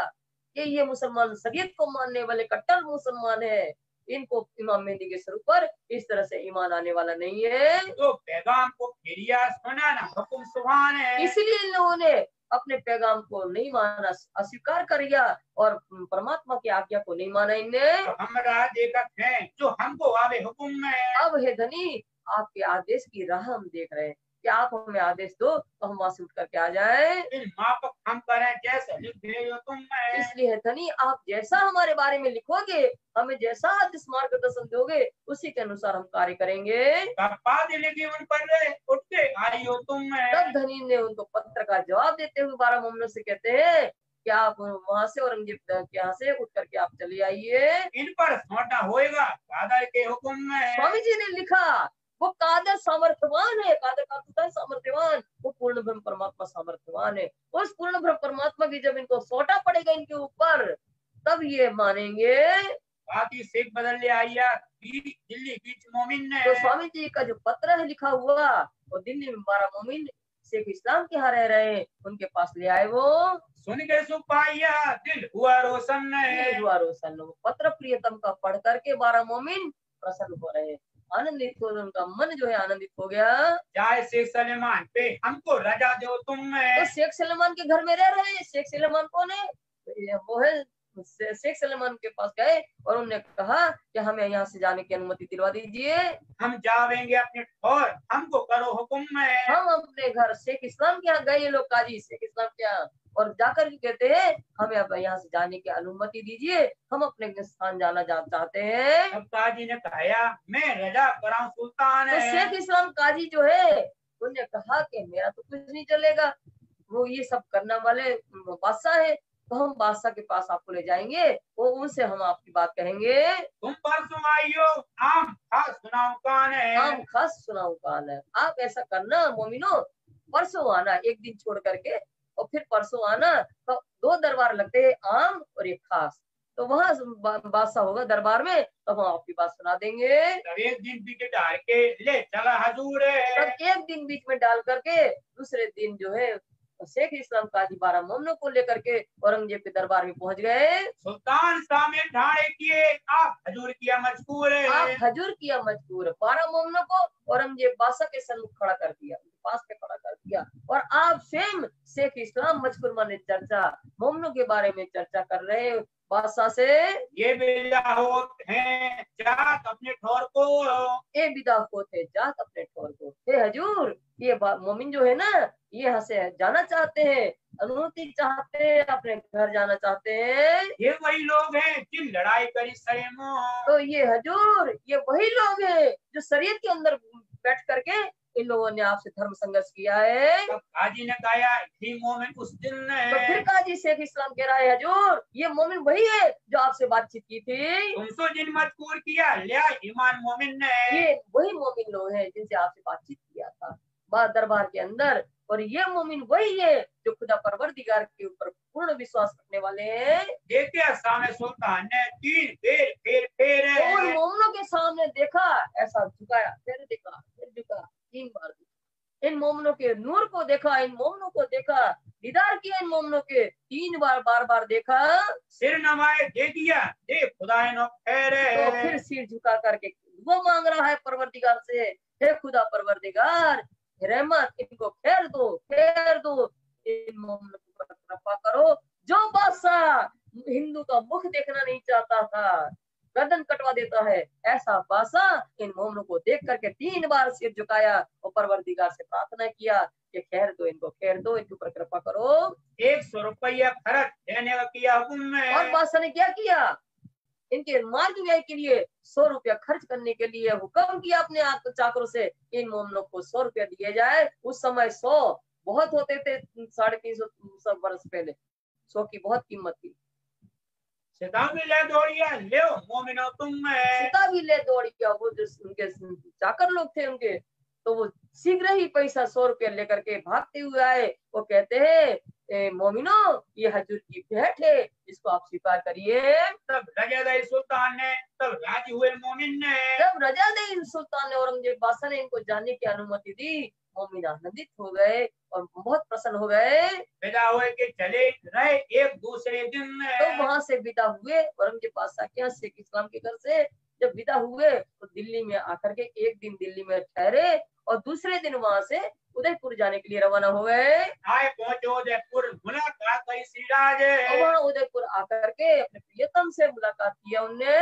Speaker 1: कि ये मुसलमान शरीयत को मानने वाले कट्टर मुसलमान है, इनको इमाम मेहदी के स्वरूप पर इस तरह से ईमान आने वाला नहीं है।
Speaker 3: तो पैगाम को फेरिया सुनाना हुक्म सुभान है।
Speaker 1: इसलिए इन लोगों ने अपने पैगाम को नहीं माना, अस्वीकार कर दिया और परमात्मा की आज्ञा को नहीं माना इनने।
Speaker 3: तो हमरा देखत है जो हमको आवे हुक्म में।
Speaker 1: अब हे धनी आपके आदेश की राह हम देख रहे हैं कि आप हमें आदेश दो तो हम वहां से उठ करके आ जाएं।
Speaker 3: इन मापक हम करें जैसे लिख भेजो तुम में।
Speaker 1: इसलिए धनी आप जैसा हमारे बारे में लिखोगे, हमें जैसा आदेश मार्गदर्शन दोगे उसी के अनुसार हम कार्य करेंगे।
Speaker 3: बात लिखी उन पर उठ के आई हो तुम में।
Speaker 1: तब धनी ने उनको पत्र का जवाब देते हुए 12 मोमिनों से कहते हैं कि आप वहां से औरंगजेब के यहाँ से उठ करके आप चले आइए।
Speaker 3: इन पर सौटा होएगा कादर के हुक्म में।
Speaker 1: स्वामी जी ने लिखा वो कादर सामर्थ्यवान है, कादर का अर्थ है सामर्थ्यवान, वो पूर्ण ब्रह्म परमात्मा सामर्थ्यवान है। उस पूर्ण ब्रह्म परमात्मा की जब इनको सोटा पड़ेगा इनके ऊपर तब ये मानेंगे।
Speaker 3: बाकी शेख बदल ले आइया दिल्ली बीच मोमिन ने।
Speaker 1: तो स्वामी जी का जो पत्र है लिखा हुआ वो दिल्ली में 12 मोमिन शेख इस्लाम के यहाँ रह रहे हैं, उनके पास ले आए। वो
Speaker 3: सुन के सुपाइया दिल हुआ रोशन है।
Speaker 1: हुआ रोशन। वो पत्र प्रियतम का पढ़ करके 12 मोमिन प्रसन्न हो रहे हैं, आनंदित हो, उनका मन जो है आनंदित हो गया।
Speaker 3: चाहे शेख सलेमान पे हमको रजा दो तुम में।
Speaker 1: तो शेख सलेमान के घर में रह रहे हैं। शेख सलेमान कौन है? वो है शेख सलेमान के पास गए और उन्होंने कहा कि हमें यहाँ से जाने की अनुमति दिलवा दीजिए।
Speaker 3: हम जावेंगे अपने ठौर हमको करो हुक्म में।
Speaker 1: हम अपने घर शेख इस्लाम के यहाँ गए, ये लोग काजी शेख इस्लाम के यहाँ, और जाकर के कहते हैं हमें अब यहाँ से जाने की अनुमति दीजिए, हम अपने स्थान जाना चाहते हैं।
Speaker 3: अब काजी ने कहा मैं रजा कराऊं सुल्तान
Speaker 1: तो
Speaker 3: है।
Speaker 1: शेख इस्लाम काजी जो है उन्होंने कहा कि मेरा तो कुछ नहीं चलेगा, वो ये सब करने वाले बादशाह है, तो हम बादशाह के पास आपको ले जाएंगे, वो उनसे हम आपकी बात कहेंगे।
Speaker 3: तुम परसों आइयो आम खास सुनाऊ कान है।
Speaker 1: आम खास सुनाऊ कान है। आप ऐसा करना मोमिनो, परसों आना एक दिन छोड़ करके, और फिर परसों आना तो 2 दरबार लगते हैं, आम और एक खास। तो वहाँ बादशाह होगा दरबार में, तो हम आपकी बात सुना देंगे।
Speaker 3: तब एक दिन बीच डाल के ले चला हजूर है।
Speaker 1: तब एक दिन बीच में डाल करके दूसरे दिन जो है शेख इस्लाम काजी 12 मोमनों को लेकर के औरंगजेब के दरबार में पहुंच गए।
Speaker 3: सुल्तान सामने ढाणे किए, आप हजूर किया मजबूर
Speaker 1: आप
Speaker 3: है।
Speaker 1: हजूर किया मजबूर। 12 मोमनों को औरंगजेब बादशाह के सन्मुख खड़ा कर दिया, पास पे खड़ा कर दिया, और आप स्वयं शेख इस्लाम मजकूर माने चर्चा मोमनों के बारे में चर्चा कर रहे हो बादशाह से।
Speaker 3: ये बेला होते हैं जात अपने ठौर को,
Speaker 1: ए विदा होते जात अपने ठौर को। हे हजूर, ये मोमिन जो है ना, ये यहाँ से जाना चाहते हैं, अनुमति चाहते हैं, अपने घर जाना चाहते हैं।
Speaker 3: ये वही लोग हैं जिन लड़ाई करी सरेमो,
Speaker 1: तो ये हजूर, ये वही लोग हैं जो शरीयत के अंदर बैठ करके इन लोगों ने आपसे धर्म संघर्ष किया है।
Speaker 3: तब काजी ने गाया ही मोमिन उस दिन
Speaker 1: तो फिर काजी शेख इस्लाम कह रहा है, हजूर ये मोमिन वही है जो आपसे बातचीत की थी।
Speaker 3: तुमसे जिन मजबूर किया लिया ईमान मोमिन ने,
Speaker 1: ये वही मोमिन लोग हैं जिनसे आपसे बातचीत किया था दरबार के अंदर, और ये मोमिन वही है जो खुदा परवरदिगार के ऊपर पूर्ण विश्वास रखने वाले हैं।
Speaker 3: देखे सामने सुल्तान ने 3 फेर फेर फेर
Speaker 1: तो उन मोमिनों के सामने देखा, ऐसा झुकाया, फिर देखा, फिर झुका, 3 बार देखा। इन मोमिनों के नूर को देखा, इन मोमिनों को देखा, दीदार किया इन मोमिनों के, 3 बार देखा।
Speaker 3: सिर नमाए दे दिया, दे खुदा नो फेरे,
Speaker 1: तो फिर सिर झुका करके वो मांग रहा है परवरदिगार से, हे खुदा परवरदिगार, रहमत, इनको खैर दो, खैर दो, इन मोमिनों पर कृपा करो। जो बादशाह हिंदू का मुख देखना नहीं चाहता था, गर्दन कटवा देता है, ऐसा बादशाह इन मोमिनों को देख करके 3 बार सिर झुकाया और परवरदिगार से प्रार्थना किया कि खैर दो, इनको खैर दो, इनके ऊपर कृपा करो।
Speaker 3: 100 रुपया खर्च देने का किया हुक्म में,
Speaker 1: और बादशाह ने क्या किया, इनके मार्ग व्यय के लिए 100 रुपया खर्च करने के लिए हुक्म किया अपने चाकरों से, इन मोमिनों को 100 रुपया दिए जाए। उस समय 100 बहुत होते थे, 350 वर्ष पहले 100 की बहुत कीमत थी।
Speaker 3: सीता भी ले दौड़िया, ले मोमिनो तुम में,
Speaker 1: सीता भी ले दौड़िया, वो जो उनके चाकर लोग थे उनके, तो वो शीघ्र ही पैसा 100 रुपया लेकर के भागते हुए आए। वो कहते हैं, मोमिनो ये हजूर की भेंट है, इसको आप स्वीकार करिए।
Speaker 3: तब रजादाई सुल्तान ने, तब राजी हुए मोमिन ने,
Speaker 1: जब रजादाई सुल्तान ने, औरंगजेब बादशाह ने इनको जाने की अनुमति दी, मोमिन आनंदित हो गए और बहुत प्रसन्न हो गए।
Speaker 3: विदा हुए के चले रहे एक दूसरे दिन में,
Speaker 1: तो वहां से विदा हुए औरंगजेब बादशाह के यहाँ शेख इस्लाम के घर से जब विदा हुए तो दिल्ली में आकर के एक दिन दिल्ली में ठहरे और दूसरे दिन वहां से उदयपुर जाने के लिए रवाना हो गए।
Speaker 3: आए पहुंचे उदयपुर, मुलाकात करी श्रीराज,
Speaker 1: और वहाँ उदयपुर आकर के अपने प्रियतम से मुलाकात किया उनने।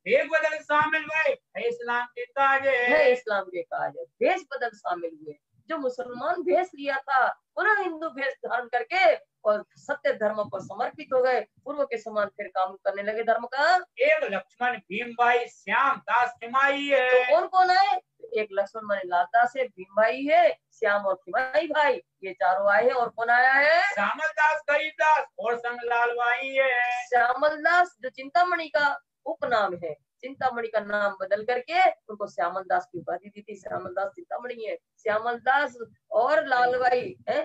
Speaker 3: एक बदल शामिल हुए है इस्लाम के काज,
Speaker 1: है इस्लाम के काज, भेष बदल शामिल हुए। जो मुसलमान भेष लिया था पुनः हिंदू भेष धारण करके और सत्य धर्म पर समर्पित हो गए, पूर्व के समान फिर काम करने लगे धर्म का।
Speaker 3: एक लक्ष्मण भीम भाई श्याम दास खिमाई है,
Speaker 1: तो कौन कौन है, एक लक्ष्मण माने लालदास है, भीम भाई है, श्याम और खिमाई भाई, ये चारों आए हैं। और कौन आया है,
Speaker 3: श्यामल दास गरीबदास और संग लाल भाई है,
Speaker 1: श्यामल दास जो चिंतामणि का उपनाम है, चिंतामणि का नाम बदल करके उनको श्यामल दास की उपाधि दी थी। श्यामल दास चिंतामणि है, श्यामल दास और लालबाई है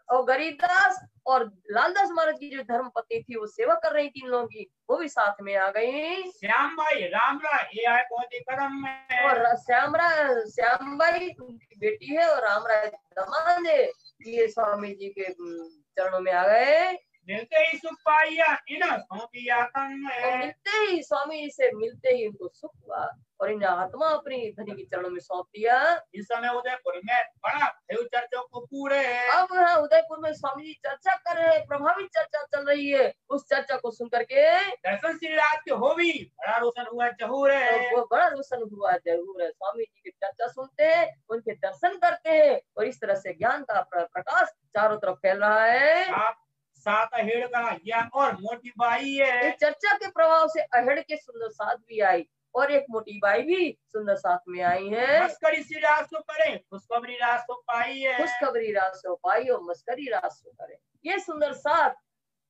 Speaker 1: और गरीबदास और लालदास महाराज की जो धर्म पत्नी थी वो सेवा कर रही थी इन लोगों की, वो भी साथ में आ गई।
Speaker 3: श्याम भाई रामरा ये आए पहुंचे कदम में,
Speaker 1: और श्याम भाई उनकी बेटी है और रामराय दामाद है, ये स्वामी जी के चरणों में आ गए।
Speaker 3: मिलते ही सुख पाइया इन सौंपी आत्म
Speaker 1: और
Speaker 3: में,
Speaker 1: मिलते ही स्वामी जी से मिलते ही उनको सुख हुआ और इन आत्मा अपनी धनी के चरणों में सौंप दिया।
Speaker 3: इस समय उदयपुर में बड़ा भयु चर्चों को पूरे,
Speaker 1: अब यहाँ उदयपुर में स्वामी जी चर्चा कर रहे हैं, प्रभावित चर्चा चल रही है। उस चर्चा को सुन करके
Speaker 3: दर्शन श्री राज के हो भी बड़ा रोशन हुआ जहूर है,
Speaker 1: तो वो बड़ा रोशन हुआ जरूर है। स्वामी जी की चर्चा सुनते हैं, उनके दर्शन करते हैं और इस तरह से ज्ञान का प्रकाश चारों तरफ फैल रहा है।
Speaker 3: आप सात अहेड़ का ज्ञान और मोटी बाई है,
Speaker 1: इस चर्चा के प्रभाव से अहेड़ के सुंदर साथ भी आई और एक मोटी बाई भी सुंदर साथ में आई है।
Speaker 3: मस्करी श्री राज को करे खुशखबरी राज को पाई है,
Speaker 1: खुशखबरी राज से पाई और मस्करी राज से करे। ये सुंदर साथ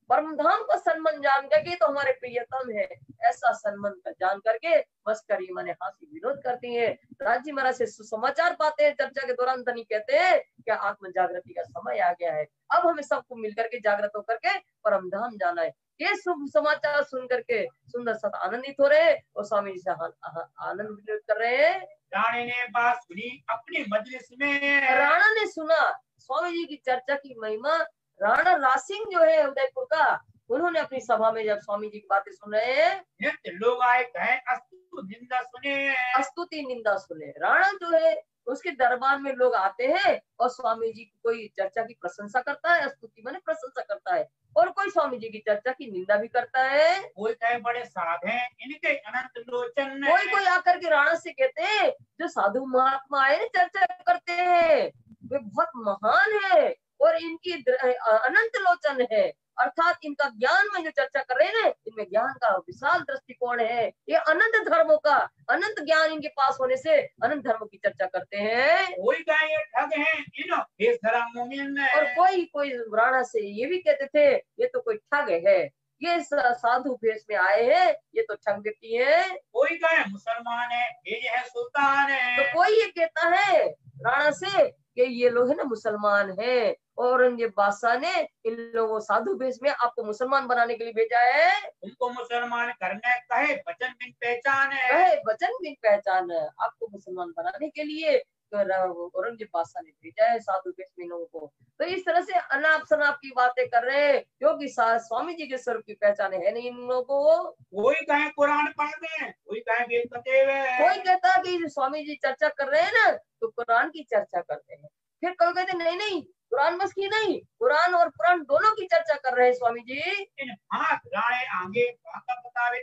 Speaker 1: परमधाम का सम्मान जान करके तो हमारे प्रियतम है, ऐसा सम्मान जान करके मस्करी माने हंसी विनोद करती है। राज्य महाराज से सुसमाचार पाते हैं। चर्चा के दौरान धनी कहते हैं कि आत्म जागृति का समय आ गया है, अब हमें सबको मिलकर के जागृत होकर के परमधाम जाना है। ये शुभ समाचार सुन करके सुंदर साथ आनंदित हो रहे हैं और स्वामी जी से आनंद विनोद कर रहे हैं।
Speaker 3: रानी ने बात सुनी अपनी मजलिस में,
Speaker 1: राणा ने सुना स्वामी जी की चर्चा की महिमा राणा रासिंग जो है उदयपुर का, उन्होंने अपनी सभा में जब स्वामी जी की बातें सुन रहे हैं,
Speaker 3: नित्य लोग आए कहें अस्तु निंदा सुने।
Speaker 1: स्तुति निंदा सुने। राणा जो है उसके दरबार में लोग आते हैं और स्वामी जी की कोई चर्चा की प्रशंसा करता है, स्तुति माने प्रशंसा करता है, और कोई स्वामी जी की चर्चा की निंदा भी करता है।
Speaker 3: कोई कहे बड़े साध हैं, इनके अनंत लोचन।
Speaker 1: कोई कोई आकर के राणा से कहते हैं जो साधु महात्मा आए चर्चा करते हैं वे बहुत महान है और इनकी अनंत लोचन है, अर्थात इनका ज्ञान में जो चर्चा कर रहे हैं ना, इनमें ज्ञान का विशाल दृष्टिकोण है। ये अनंत धर्मों का अनंत ज्ञान इनके पास होने से अनंत धर्मों की चर्चा करते हैं।
Speaker 3: कोई कहे ये ठग हैं, इनो देश धर्म मुमिन है।
Speaker 1: और कोई राणा से ये भी कहते थे ये तो कोई ठग है, ये साधु भेष में आए हैं, ये तो ठग व्यक्ति है।
Speaker 3: कोई कहे मुसलमान है, ये है सुल्तान है।
Speaker 1: तो कोई ये कहता है राणा से कि ये लोग है ना मुसलमान है, औरंगजेब बादशाह ने इन लोगों साधु भेष में आपको मुसलमान बनाने के लिए भेजा है।
Speaker 3: उनको मुसलमान करने कहे वचन बिन पहचान है।
Speaker 1: कहे वचन बिन पहचान है, आपको मुसलमान बनाने के लिए औरंगजेब बादशाह ने भेजा है साधु भेष में लोगों को। तो इस तरह से अनाप शनाप की बातें कर रहे हैं, क्योंकि स्वामी जी के स्वरूप की पहचान है नहीं इन लोगों को।
Speaker 3: कोई कहे कुरान पढ़ते हैं, कोई कहे वेद कतेवे।
Speaker 1: कोई कहता है कि स्वामी जी चर्चा कर रहे हैं ना तो कुरान की चर्चा करते हैं, फिर कोई कहते नहीं नहीं कुरान बस की नहीं, कुरान और पुराण दोनों की चर्चा कर रहे हैं स्वामी जी।
Speaker 3: इन हाथ राणे आगे बाता बतावे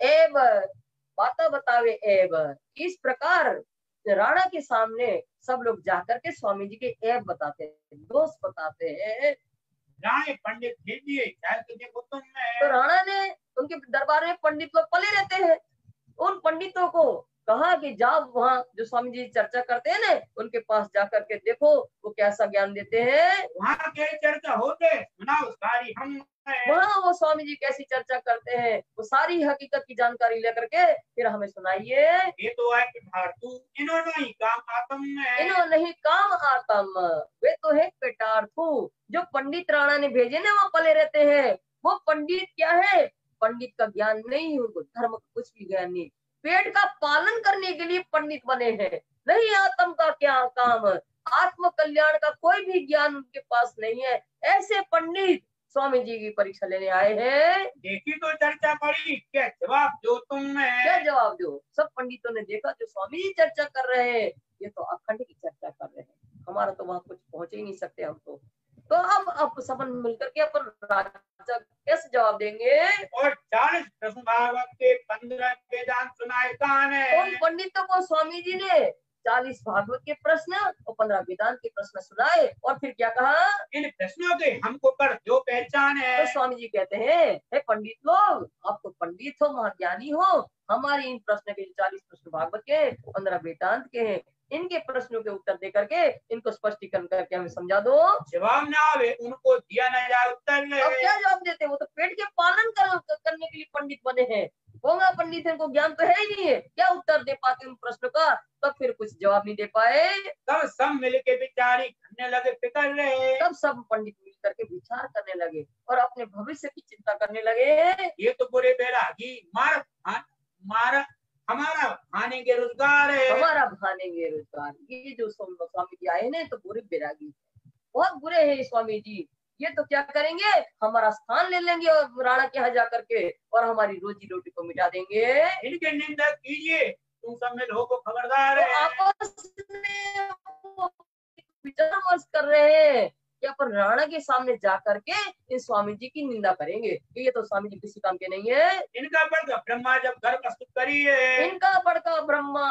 Speaker 1: एब बाता बतावे एब। इस प्रकार राणा के सामने सब लोग जाकर के स्वामी जी के ऐब बताते हैं, दोष बताते हैं।
Speaker 3: राणे पंडित भेजिए चाहे देखो तुम
Speaker 1: तो राणा ने उनके दरबार में पंडित लोग पले रहते हैं, उन पंडितों को कहा कि जाओ वहाँ जो स्वामी जी चर्चा करते हैं ना उनके पास जाकर के देखो वो कैसा ज्ञान देते हैं।
Speaker 3: वहाँ के चर्चा होते सुनाओ सारी हम।
Speaker 1: वहाँ वो स्वामी जी कैसी चर्चा करते हैं वो सारी हकीकत की जानकारी लेकर के फिर हमें सुनाइए।
Speaker 3: ये तो है कि धातु इन्होंने ही काम आत्म है।
Speaker 1: इन्होंने ही काम आत्म, वे तो है पेटार्थु। जो पंडित राणा ने भेजे ना वहाँ पले रहते हैं, वो पंडित क्या है, पंडित का ज्ञान नहीं, उनको धर्म का कुछ भी ज्ञान नहीं, पेट का पालन करने के लिए पंडित बने हैं, नहीं आत्म का क्या काम, आत्म कल्याण का कोई भी ज्ञान उनके पास नहीं है। ऐसे पंडित स्वामी जी की परीक्षा लेने आए हैं।
Speaker 3: देखी तो चर्चा पड़ी, क्या जवाब दो तुम है।
Speaker 1: क्या जवाब दो। सब पंडितों ने देखा जो स्वामी जी चर्चा कर रहे हैं ये तो अखंड की चर्चा कर रहे हैं, हमारा तो वहां कुछ पहुंच ही नहीं सकते हम तो अब सबन मिलकर के अपन राजा कैसे जवाब देंगे।
Speaker 3: और 40 प्रश्न भागवत के 15 वेदांत सुनाए कान है।
Speaker 1: उन पंडितों को स्वामी जी ने 40 भागवत के प्रश्न और 15 वेदांत के प्रश्न सुनाए और फिर क्या कहा,
Speaker 3: इन प्रश्नों के हमको पर जो पहचान है।
Speaker 1: तो स्वामी जी कहते हैं हे पंडित लोग, आप तो पंडित हो, महाज्ञानी हो, हमारे इन प्रश्न के 40 प्रश्न भागवत के 15 वेदांत के हैं, इनके प्रश्नों के उत्तर दे करके इनको स्पष्टीकरण करके हमें समझा दो।
Speaker 3: जवाब ना आवे उनको दिया न जाए उत्तर ले।
Speaker 1: अब क्या जवाब देते, वो तो पेट के पालन करने के लिए पंडित बने हैं, होगा पंडित इनको ज्ञान तो है ही नहीं है, क्या उत्तर दे पाते उन प्रश्नों का, तब फिर कुछ जवाब नहीं दे पाए।
Speaker 3: तब सब मिल के विचारी करने लगे, फिकर रहे।
Speaker 1: तब सब पंडित मिल करके विचार करने लगे और अपने भविष्य की चिंता करने लगे।
Speaker 3: ये तो बुरे बैरागी मारा हमारा भानेंगे रोजगार है,
Speaker 1: हमारा भानेंगे रोजगार। ये जो स्वामी जी आए ना तो बुरे बैरागी, बहुत बुरे हैं स्वामी जी, ये तो क्या करेंगे, हमारा स्थान ले लेंगे और राणा के यहाँ जा करके और हमारी रोजी रोटी को मिटा देंगे।
Speaker 3: इनके निंदा कीजिए, तुम सब में लोगों को खबरदार है।
Speaker 1: आपस में विचार विमर्श कर रहे हैं कि अपन राणा के सामने जा करके इन स्वामी जी की निंदा करेंगे, ये तो स्वामी जी किसी काम के नहीं है।
Speaker 3: इनका बड़का ब्रह्मा जब घर प्रस्तुत करी है,
Speaker 1: इनका बड़का ब्रह्मा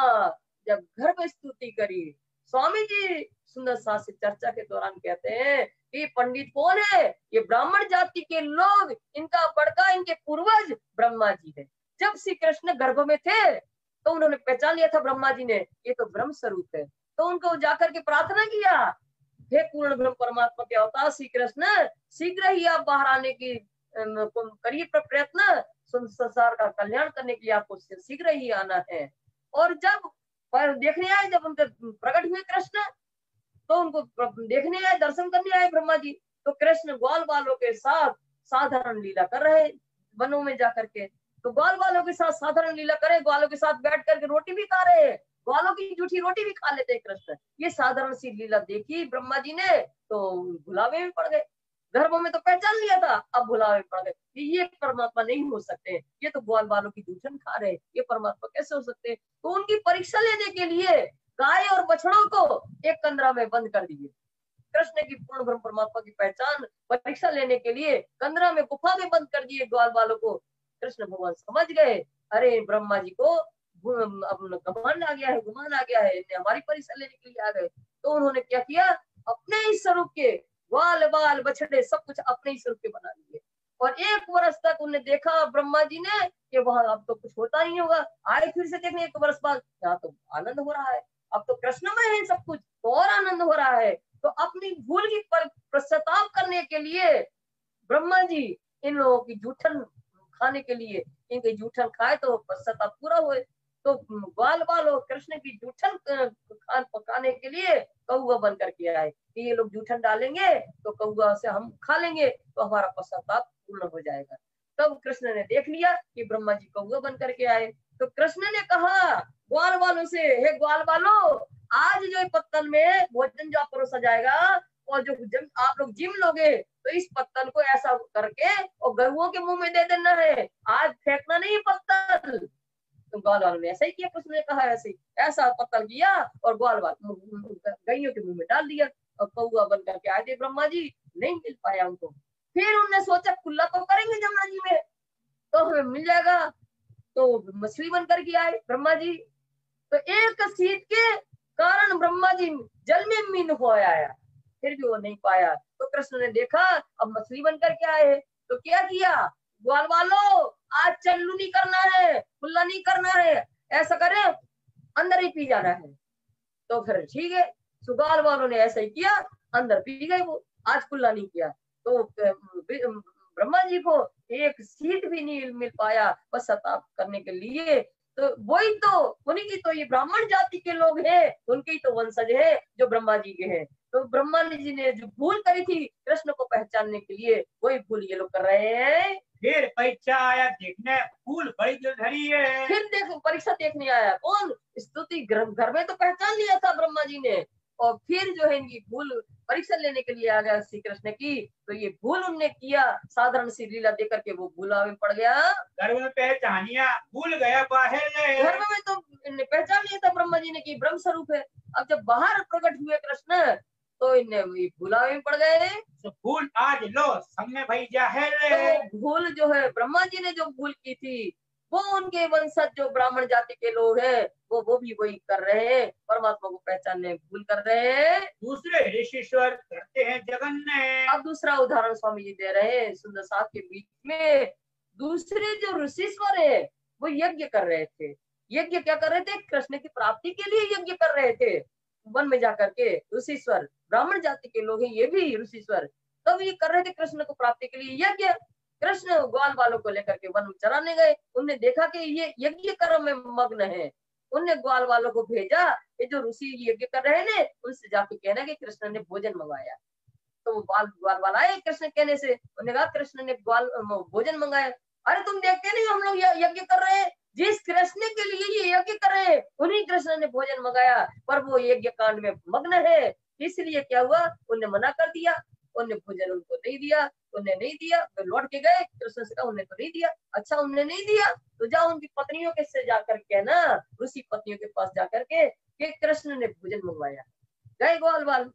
Speaker 1: जब घर में स्तुति करी, स्वामी जी सुंदर सास से चर्चा के दौरान कहते हैं कि पंडित कौन है, ये ब्राह्मण जाति के लोग, इनका बड़का इनके पूर्वज ब्रह्मा जी है। जब श्री कृष्ण गर्भ में थे तो उन्होंने पहचान लिया था ब्रह्मा जी ने ये तो ब्रह्म स्वरूप है, तो उनको जाकर के प्रार्थना किया, हे पूर्ण ब्रह्म परमात्मा के अवतार श्री कृष्ण, शीघ्र ही आप बाहर आने की करिए प्रयत्न, संसार का कल्याण करने के लिए आपको शीघ्र ही आना है। और जब देखने आए, जब उनके प्रकट हुए कृष्ण, तो उनको देखने आए, दर्शन करने आए ब्रह्मा जी, तो कृष्ण ग्वाल बालों के साथ साधारण लीला कर रहे वनों में जाकर के, तो ग्वाल बालों के साथ साधारण लीला करे, ग्वालों के साथ बैठ करके रोटी भी खा रहे, ग्वालों की जूठी रोटी भी खा लेते हैं कृष्ण। ये साधारण सी लीला देखी ब्रह्मा जी ने तो भुलावे में पड़ गए। गर्भ में तो पहचान लिया था, अब भुलावे में पड़ गए कि ये परमात्मा नहीं हो सकते, ये तो ग्वाल बालों की जूठन खा रहे, ये परमात्मा कैसे हो सकते। तो उनकी परीक्षा लेने के लिए गाय और बछड़ों को एक कंदरा में बंद कर दिए। कृष्ण की पूर्ण ब्रह्म परमात्मा की पहचान परीक्षा लेने के लिए कंदरा में, गुफा में बंद कर दिए ग्वाल बालों को। कृष्ण भगवान समझ गए, अरे ब्रह्मा जी को घमंड आ गया है, गुमान आ गया है, इन्हें हमारी परीक्षा लेने के लिए आ गए। तो उन्होंने क्या किया, अपने ही स्वरूप के ग्वाल बाल बछड़े सब कुछ अपने ही स्वरूप के बना लिए। और 1 वर्ष तक उन्हें देखा ब्रह्मा जी ने कि वहां अब तो कुछ होता नहीं होगा। आए फिर से देखने 1 वर्ष बाद, यहाँ तो आनंद हो रहा है, अब तो कृष्णमय है सब कुछ, तो और आनंद हो रहा है। तो अपनी भूल की पश्चाताप करने के लिए ब्रह्मा जी इन लोगों की जूठन खाने के लिए, इनके जूठन खाए तो पश्चाताप पूरा हुए। तो ग्वाल बाल कृष्ण की जूठन खान पकाने के लिए कौआ बन करके आए कि ये लोग जूठन डालेंगे तो कौआ से हम खा लेंगे तो हमारा पश्चाताप पूर्ण हो जाएगा। तब कृष्ण ने देख लिया कि ब्रह्मा जी कौआ बन करके आए, तो कृष्ण ने कहा ग्वाल बालों से, हे ग्वाल बालों, आज जो पत्तल में भोजन जो परोसा जाएगा और जो आप लोग जिम लोगे तो इस पत्तल को ऐसा करके और गरुओं के मुंह में दे देना है, आज फेंकना नहीं पत्तल। तो ग्वाल वालों ने ऐसा ही किया, कृष्ण ने कहा ऐसे ऐसा पत्तल किया और ग्वाल वाल गैयों के मुंह में डाल दिया और कौआ बन करके आए थे ब्रह्मा जी, नहीं मिल पाया उनको। फिर उन्होंने सोचा खुला तो करेंगे जमुना जी में तो हमें मिल जाएगा, तो मछली बन करके आए ब्रह्मा जी। तो एक सीट के कारण ब्रह्मा जी जल में मीन हो आया, फिर भी वो नहीं पाया। तो कृष्ण ने देखा अब मछली बन करके आए, तो क्या किया, ग्वाल वालों आज चल्लू नहीं करना है, खुला नहीं करना है, ऐसा करे अंदर ही पी जाना है। तो फिर ठीक है, सुगाल वालों ने ऐसा ही किया, अंदर पी गए वो, आज खुला नहीं किया। तो ब्रह्मा जी को एक सीट भी नहीं मिल पाया पश्चाताप करने के लिए। तो वही तो उन्हीं की तो ये ब्राह्मण जाति के लोग हैं, उनके ही तो वंशज है जो ब्रह्मा जी के हैं। तो ब्रह्मा जी ने जो भूल करी थी कृष्ण को पहचानने के लिए, वही भूल ये लोग कर रहे हैं।
Speaker 3: फिर परीक्षा आया देखने, भूल बड़ी धरी है।
Speaker 1: फिर देख परीक्षा देखने आया कौन, स्तुति घर में तो पहचान लिया था ब्रह्मा जी ने, और फिर जो है इनकी भूल परीक्षा लेने के लिए आ गया श्री कृष्ण की। तो ये भूल उनने किया, साधारण सी लीला देकर के वो भूला में पड़ गया।
Speaker 3: गर्भ में पहचानिया, भूल गया बाहर
Speaker 1: घर में तो इन्हें पहचान लिया था ब्रह्मा जी ने कि ब्रह्म स्वरूप है। अब जब बाहर प्रकट हुए कृष्ण तो इन्हें भूला में पड़ गए।
Speaker 3: तो भूल आज लो समय भाई जाहिर
Speaker 1: तो भूल जो है ब्रह्मा जी ने जो भूल की थी वो उनके वंशज जो ब्राह्मण जाति के लोग हैं वो भी वही कर रहे हैं, परमात्मा को पहचानने भूल कर रहे हैं।
Speaker 3: दूसरे ऋषिश्वर करते हैं जगन्ने।
Speaker 1: अब दूसरा उदाहरण स्वामी जी दे रहे हैं सुंदर साहब के बीच में। दूसरे जो ऋषिश्वर है वो यज्ञ कर रहे थे। यज्ञ क्या कर रहे थे, कृष्ण की प्राप्ति के लिए यज्ञ कर रहे थे वन में जाकर के। ऋषिश्वर ब्राह्मण जाति के लोग हैं, ये भी ऋषिश्वर, तब ये कर रहे थे कृष्ण को प्राप्ति के लिए यज्ञ। कृष्ण ग्वाल बालों को लेकर के वन में चराने गए, उनने देखा कि ये यज्ञ कर्म में मग्न है। उनने ग्वाल बालों को भेजा, ये जो ऋषि यज्ञ कर रहे हैं उनसे जाके कहना कि कृष्ण ने भोजन मंगाया। तो वो ग्वाल वाला आए कृष्ण कहने से, उन्होंने कहा कृष्ण ने भोजन मंगाया। अरे तुम देखते नहीं हम लोग यज्ञ कर रहे हैं, जिस कृष्ण के लिए ये यज्ञ कर रहे हैं उन्हीं कृष्ण ने भोजन मंगाया, पर वो यज्ञ कांड में मग्न है, इसलिए क्या हुआ उन्हें मना कर दिया, उन्हें भोजन उनको नहीं दिया। उन्हें नहीं दिया तो लौट के गए कृष्ण से कहा उन्हें तो नहीं दिया। अच्छा उन्हें नहीं दिया तो जाओ उनकी पत्नियों के से जाकर के ना, ऋषि पत्नियों के पास जाकर के कि कृष्ण ने भोजन मंगवाया। गए ग्वाल बाल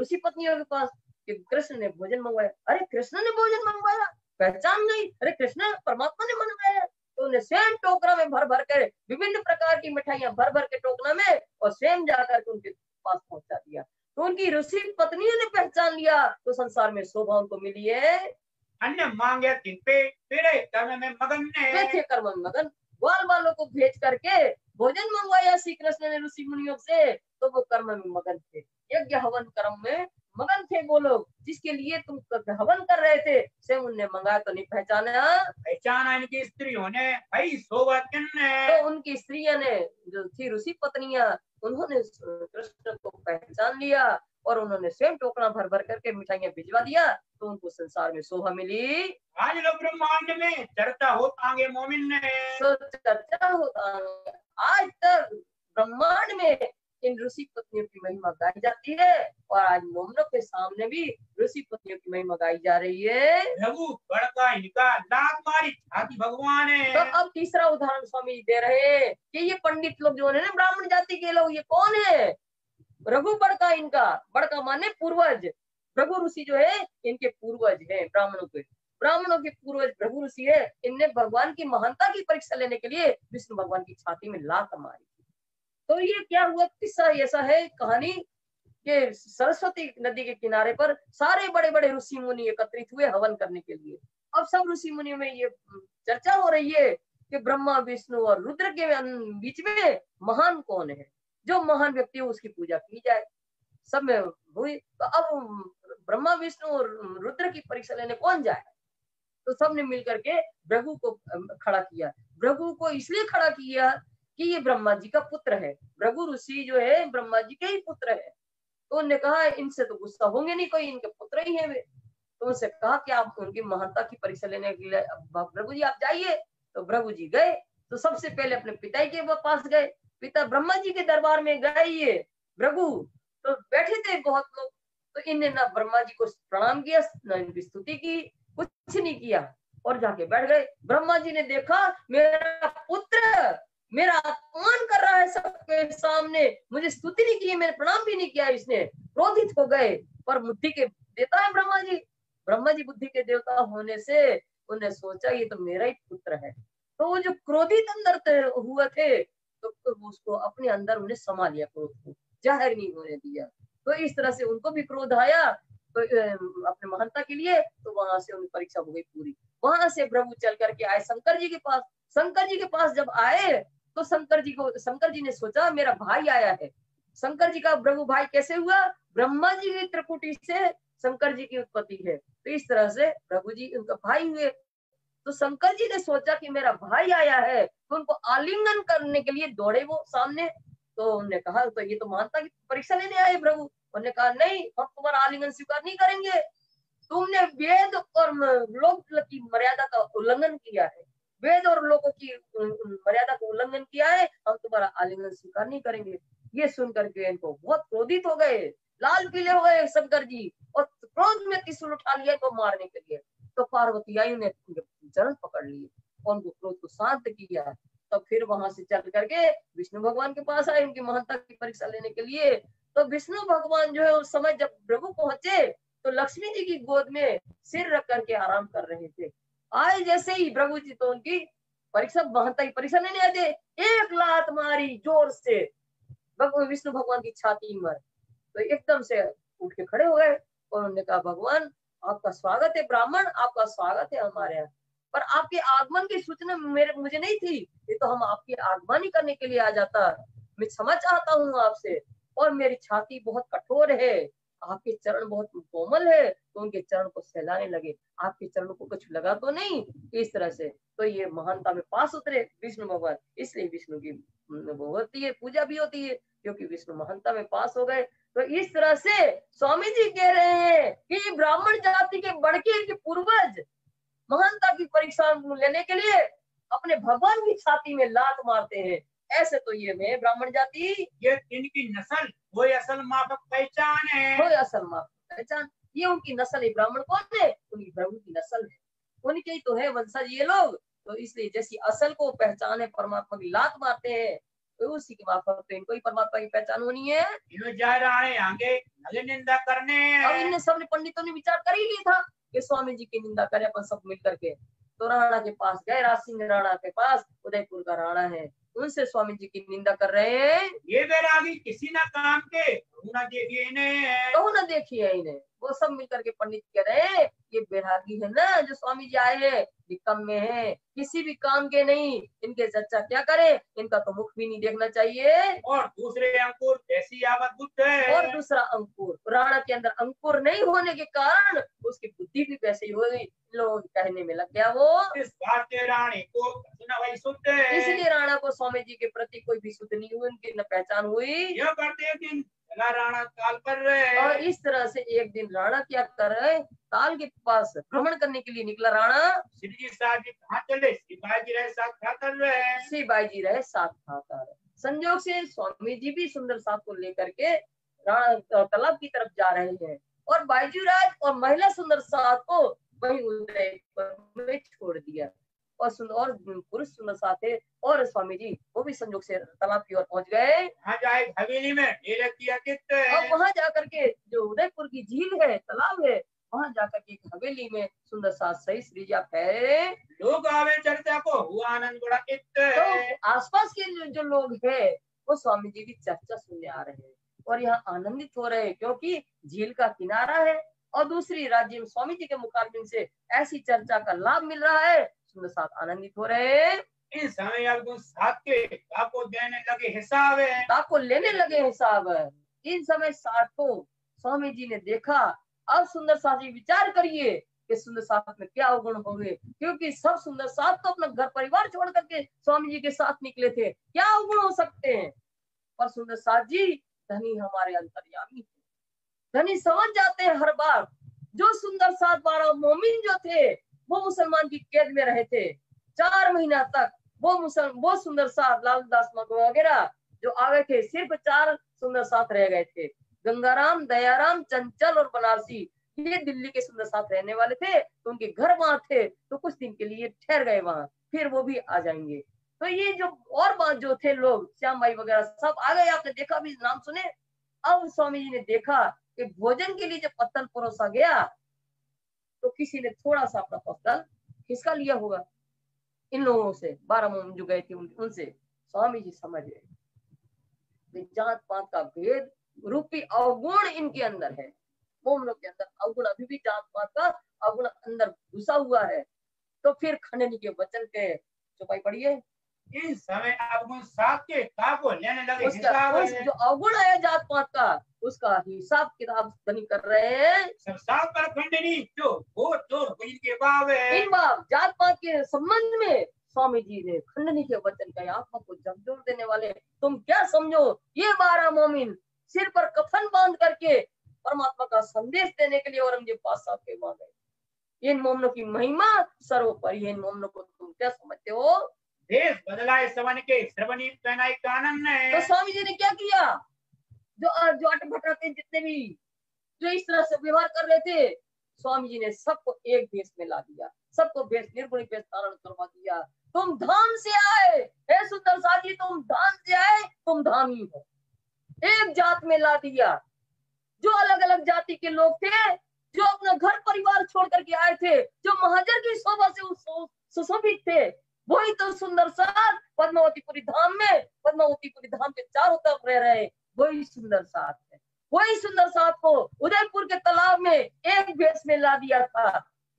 Speaker 1: ऋषि पत्नियों के पास कि कृष्ण ने भोजन मंगवाया। अरे कृष्ण ने भोजन मंगवाया, पहचान नहीं, अरे कृष्ण परमात्मा ने मंगवाया। तो उन्हें स्वयं टोकरा में भर भर कर विभिन्न प्रकार की मिठाइयां भर भर के टोकरा में और स्वयं जाकर के उनके पास पहुंचा दिया। तो उनकी ऋषि पत्नियों ने पहचान लिया तो संसार में शोभा उनको मिली है।
Speaker 3: अन्य मांगे तिन पे तेरे कर्म में मगन ने,
Speaker 1: थे कर्म में मगन। ग्वाल बालों को भेज करके भोजन मंगवाया श्री कृष्ण ने ऋषि मुनियों से, तो वो कर्म में मगन थे, यज्ञ हवन कर्म में मगन थे वो लोग, जिसके लिए तुम हवन कर रहे थे स्वयं उनने मंगाया तो नहीं
Speaker 3: पहचाना इनकी स्त्रियों ने भाई शोभा
Speaker 1: तो उनकी स्त्रियों ने जो थी ऋषि पत्नियां उन्होंने कृष्ण को पहचान लिया और उन्होंने स्वयं टोकरा भर भर करके मिठाइयां भिजवा दिया, तो उनको संसार में शोभा मिली।
Speaker 3: आज लोग ब्रह्मांड में चर्चा होता मोमिन ने,
Speaker 1: तो चर्चा होता आज तक ब्रह्मांड में इन ऋषि पत्नियों की महिमा गाई जाती है और आज मोमनों के सामने भी ऋषि पत्नियों की महिमा गाई जा रही है।
Speaker 3: प्रभु बड़का इनका लात मारी छाती भगवान है।
Speaker 1: तो अब तीसरा उदाहरण स्वामी जी दे रहे हैं कि ये पंडित लोग जो है ना ब्राह्मण जाति के लोग, ये कौन है? रघु बड़का, इनका बड़का माने पूर्वज। भृगु ऋषि जो है इनके पूर्वज हैं, ब्राह्मणों के पूर्वज भृगु ऋषि है। इनने भगवान की महानता की परीक्षा लेने के लिए विष्णु भगवान की छाती में लात मारी। तो ये क्या हुआ? किस्सा ऐसा है, कहानी के सरस्वती नदी के किनारे पर सारे बड़े बड़े ऋषि मुनि एकत्रित हुए हवन करने के लिए। अब सब ऋषि मुनियों में ये चर्चा हो रही है कि ब्रह्मा विष्णु और रुद्र के बीच में महान कौन है, जो महान व्यक्ति है उसकी पूजा की जाए। सब में हुई। तो अब ब्रह्मा विष्णु और रुद्र की परीक्षा लेने कौन जाए? तो सबने मिलकर के भृगु को खड़ा किया। भृगु को इसलिए खड़ा किया कि ये ब्रह्मा जी का पुत्र है। भृगु ऋषि जो है ब्रह्मा जी के ही पुत्र है। तो उन्होंने कहा इनसे तो गुस्सा होंगे नहीं, कोई इनके पुत्र ही है वे। तो उनसे कहा कि आप उनकी महानता की परीक्षा लेने के लिए भृगु जी आप जाइए। तो भृगु जी गए। तो सबसे पहले अपने पिता के पास गए। पिता ब्रह्मा जी के दरबार में गए ये भृगु। तो बैठे थे बहुत लोग। तो इनने ना ब्रह्मा जी को प्रणाम किया, ना इनकी स्तुति की, कुछ नहीं किया और जाके बैठ गए। ब्रह्मा जी ने देखा मेरा पुत्र मेरा अपमान कर रहा है सबके सामने, मुझे स्तुति नहीं की, मैंने प्रणाम भी नहीं किया, इसने क्रोधित हो गए। पर बुद्धि के देवता है ब्रह्मा जी बुद्धि के देवता होने से उन्हें सोचा ये तो मेरा ही पुत्र है। तो वो जो क्रोधित अंदर हुए थे तो उसको अपने अंदर उन्हें समा लिया, क्रोध को जाहिर नहीं होने दिया। तो इस तरह से उनको भी क्रोध आया तो अपने महानता के लिए। तो वहां से उनकी परीक्षा हो गई पूरी। वहां से प्रभु चल करके आए शंकर जी के पास। शंकर जी के पास जब आए तो शंकर जी ने सोचा मेरा भाई आया है। शंकर जी का प्रभु भाई कैसे हुआ? ब्रह्मा जी की त्रिपुटी से शंकर जी की उत्पत्ति है। तो इस तरह से प्रभु जी उनका भाई हुए। तो शंकर जी ने सोचा कि मेरा भाई आया है, तो उनको आलिंगन करने के लिए दौड़े वो सामने। तो उन्होंने कहा तो ये तो महानता की परीक्षा लेने आए प्रभु। उन्होंने कहा नहीं, हम तुम्हारा आलिंगन स्वीकार नहीं करेंगे, तुमने वेद और लोक की मर्यादा का उल्लंघन किया है, वेद और लोगों की मर्यादा का उल्लंघन किया है, हम तुम्हारा आलिंगन स्वीकार नहीं करेंगे। ये सुन करके इनको बहुत क्रोधित हो गए, लाल पीले हो गए शंकर जी, और क्रोध में त्रिशूल उठा लिया इनको मारने के लिए। तो पार्वती आई ने चरण पकड़ लिए और उनको क्रोध को शांत किया। तो फिर वहां से चल करके विष्णु भगवान के पास आए उनकी महानता की परीक्षा लेने के लिए। तो विष्णु भगवान जो है उस समय जब प्रभु पहुंचे तो लक्ष्मी जी की गोद में सिर रख करके आराम कर रहे थे। आए जैसे ही प्रभु जी तो उनकी परीक्षा महानता की परीक्षा लेने आए थे। एक लात मारी जोर से विष्णु भगवान की छाती में। तो एकदम से उठ के खड़े हो गए और उन्होंने कहा भगवान आपका स्वागत है, ब्राह्मण आपका स्वागत है हमारे यहाँ, पर आपके आगमन की सूचना मुझे नहीं थी, ये तो हम आपकी आगमन ही करने के लिए आ जाता। मैं क्षमा चाहता हूँ आपसे, और मेरी छाती बहुत कठोर है, आपके चरण बहुत कोमल है। तो उनके चरण को सहलाने लगे, आपके चरणों को कुछ लगा तो नहीं, इस तरह से। तो ये महानता में पास उतरे विष्णु भगवान, इसलिए विष्णु की वो होती है, पूजा भी होती है, क्योंकि विष्णु महानता में पास हो गए। तो इस तरह से स्वामी जी कह रहे हैं कि ब्राह्मण जाति के बड़के के पूर्वज महानता की परीक्षा लेने के लिए अपने भगवान की छाती में लात मारते हैं। ऐसे तो ये में ब्राह्मण जाति,
Speaker 3: ये इनकी नस्ल वो असल माँ का पहचान है,
Speaker 1: वो असल माँ का पहचान, ये उनकी नस्ल है। ब्राह्मण कौन है? उनकी प्रभु की नस्ल है, उनके ही तो है वंशज ये लोग। तो इसलिए जैसी असल को पहचान है परमात्मा की लात मारते हैं, तो उसी की मार्फत तो इनको ही परमात्मा की पहचान होनी है।
Speaker 3: इन्हों जा रहा है आगे लगे निंदा करने।
Speaker 1: अब इनने सबने पंडितों ने विचार कर ही लिया था कि स्वामी जी की निंदा करें अपन सब मिल करके। तो राणा के पास गए, राज सिंह राणा के पास, उदयपुर का राणा है, उनसे स्वामी जी की निंदा कर रहे हैं।
Speaker 3: ये बैरागी किसी ना काम के ना देखिए इन्हें,
Speaker 1: तो ना देखिए इन्हें। वो सब मिलकर के पंडित कह रहे हैं ये बैरागी है ना जो स्वामी जी आए हैं, निकम में है, किसी भी काम के नहीं, इनके चर्चा क्या करे, इनका तो मुख भी नहीं देखना चाहिए।
Speaker 3: और दूसरे अंकुर ऐसी आवत बुद्ध है,
Speaker 1: और दूसरा अंकुर, राणा के अंदर अंकुर नहीं होने के कारण उसकी बुद्धि भी वैसे ही हो गई, लोग कहने में लग गया वो
Speaker 3: इस बात के रानी को सुना भाई शुद्ध है।
Speaker 1: इसलिए राणा को स्वामी जी के प्रति कोई भी शुद्ध नहीं हुई, उनकी न पहचान हुई।
Speaker 3: यह करते दिन चला राणा काल पर रहे,
Speaker 1: और इस तरह से एक दिन राणा क्या कर रहे, ताल के पास भ्रमण करने के लिए निकला राणा।
Speaker 3: श्री जी साहब जी कहाँ चले? सिपाही जी रहे साथ क्या कर रहे हैं?
Speaker 1: सिपाही जी रहे साथ खाकर, संजोग से स्वामी जी भी सुंदर साथ को लेकर के तालाब की तरफ जा रहे हैं और बायजूराज और महिला सुंदर साथ को वहीं उदयपुर में छोड़ दिया और पुरुष सुंदर साथ थे और स्वामी जी वो भी संजोग से तालाब की ओर पहुंच गए।
Speaker 3: वहाँ जाए हवेली में
Speaker 1: अब वहां जाकर के जो उदयपुर की झील है, तालाब है, वहां जाकर के एक हवेली में सुंदर साथ सही श्रीजा ठहरे।
Speaker 3: लोग आवे चर्चा को हुआ आनंद बड़ा
Speaker 1: तो आसपास के जो लोग हैं वो स्वामी जी की चर्चा सुनने आ रहे हैं और यहाँ आनंदित हो रहे हैं क्योंकि झील का किनारा है और दूसरी राज्य में स्वामी जी के मुखारबिन से ऐसी चर्चा का लाभ मिल रहा है। सुंदर साथ आनंदित हो रहे हैं।
Speaker 3: इन समय आपको साथ के आपको देने लगे हिसाब है,
Speaker 1: आपको लेने लगे हिसाब है। इन समय साथ को स्वामी जी ने देखा। अब सुंदर साथ जी विचार करिए कि सुंदर साथ में क्या अवगुण होंगे, क्योंकि सब सुंदर साथ तो अपना घर परिवार छोड़ करके स्वामी जी के साथ निकले थे, क्या अवगुण हो सकते हैं। पर सुंदर साथ जी धनी हमारे अंतर्यामी थे, धनी समझ जाते हैं हर बार। जो सुंदर साथ 12 मोमिन जो थे वो मुसलमान की कैद में रहे थे 4 महीना तक। वो सुंदर साथ लालदास वगैरह जो आगे थे, सिर्फ 4 सुंदर साथ रह गए थे। गंगाराम, दयाराम, चंचल और बनारसी ये दिल्ली के सुंदर साथ रहने वाले थे, तो उनके घर वहां थे, तो कुछ दिन के लिए ठहर गए वहां, फिर वो भी आ जाएंगे। तो ये जो और बात जो थे लोग, श्याम भाई वगैरह सब आ गए, आपने देखा भी, नाम सुने। अब स्वामी जी ने देखा कि भोजन के लिए जब पत्तल परोसा गया तो किसी ने थोड़ा सा अपना पत्तल खिसका लिया होगा इन लोगों से, 12 मोम जो गए थे उनसे। स्वामी जी समझ गए जात पात का भेद रूपी अवगुण इनके अंदर है। मोमनों के अंदर अवगुण, अभी भी जात पात का अवगुण अंदर घुसा हुआ है। तो फिर खंडनी के वचन के चौपाई पढ़िए।
Speaker 3: इस समय आपको साथ के काको लेने लगे हिसाब है।
Speaker 1: जो अवगुण है जात पात का उसका हिसाब किताब धनी कर रहे हैं।
Speaker 3: सब साथ पर खंडनी जो वो के बाब है।
Speaker 1: इन बाब जात पात के संबंध में स्वामी जी ने खंडनी के वचन का आत्मा को झकझोर देने वाले। तुम क्या समझो, ये 12 मोमिन सिर पर कफन बांध करके परमात्मा का संदेश देने के लिए औरंगजेब बादशाह के वहां गए। इन मोमनों की महिमा सर्वोपरि है। इन मोमनों को तुम क्या समझते हो।
Speaker 3: देश बदला है सवन के श्रवणी पहनाई कानन ने।
Speaker 1: तो स्वामी जी ने क्या किया, जो अट भटाते जितने भी जो इस तरह से व्यवहार कर रहे थे, स्वामी जी ने सबको एक भेष में ला दिया, सबको भेष निर्गुणी भेष धारण करवा दिया। तुम धाम से आए, हे सुंदर साथ जी, तुम धाम से आए, तुम धामी हो। एक जात में ला दिया। जो अलग अलग जाति के लोग थे, जो अपना घर परिवार छोड़ करके आए थे, जो महाजन की शोभा से सुशोभित थे, वही तो सुंदर साथ पद्मावतीपुरी धाम में, पद्मावतीपुरी धाम के चारों तरफ रह रहे, वही सुंदर साथ है। वही सुंदर साथ को उदयपुर के तालाब में एक भेष में ला दिया था।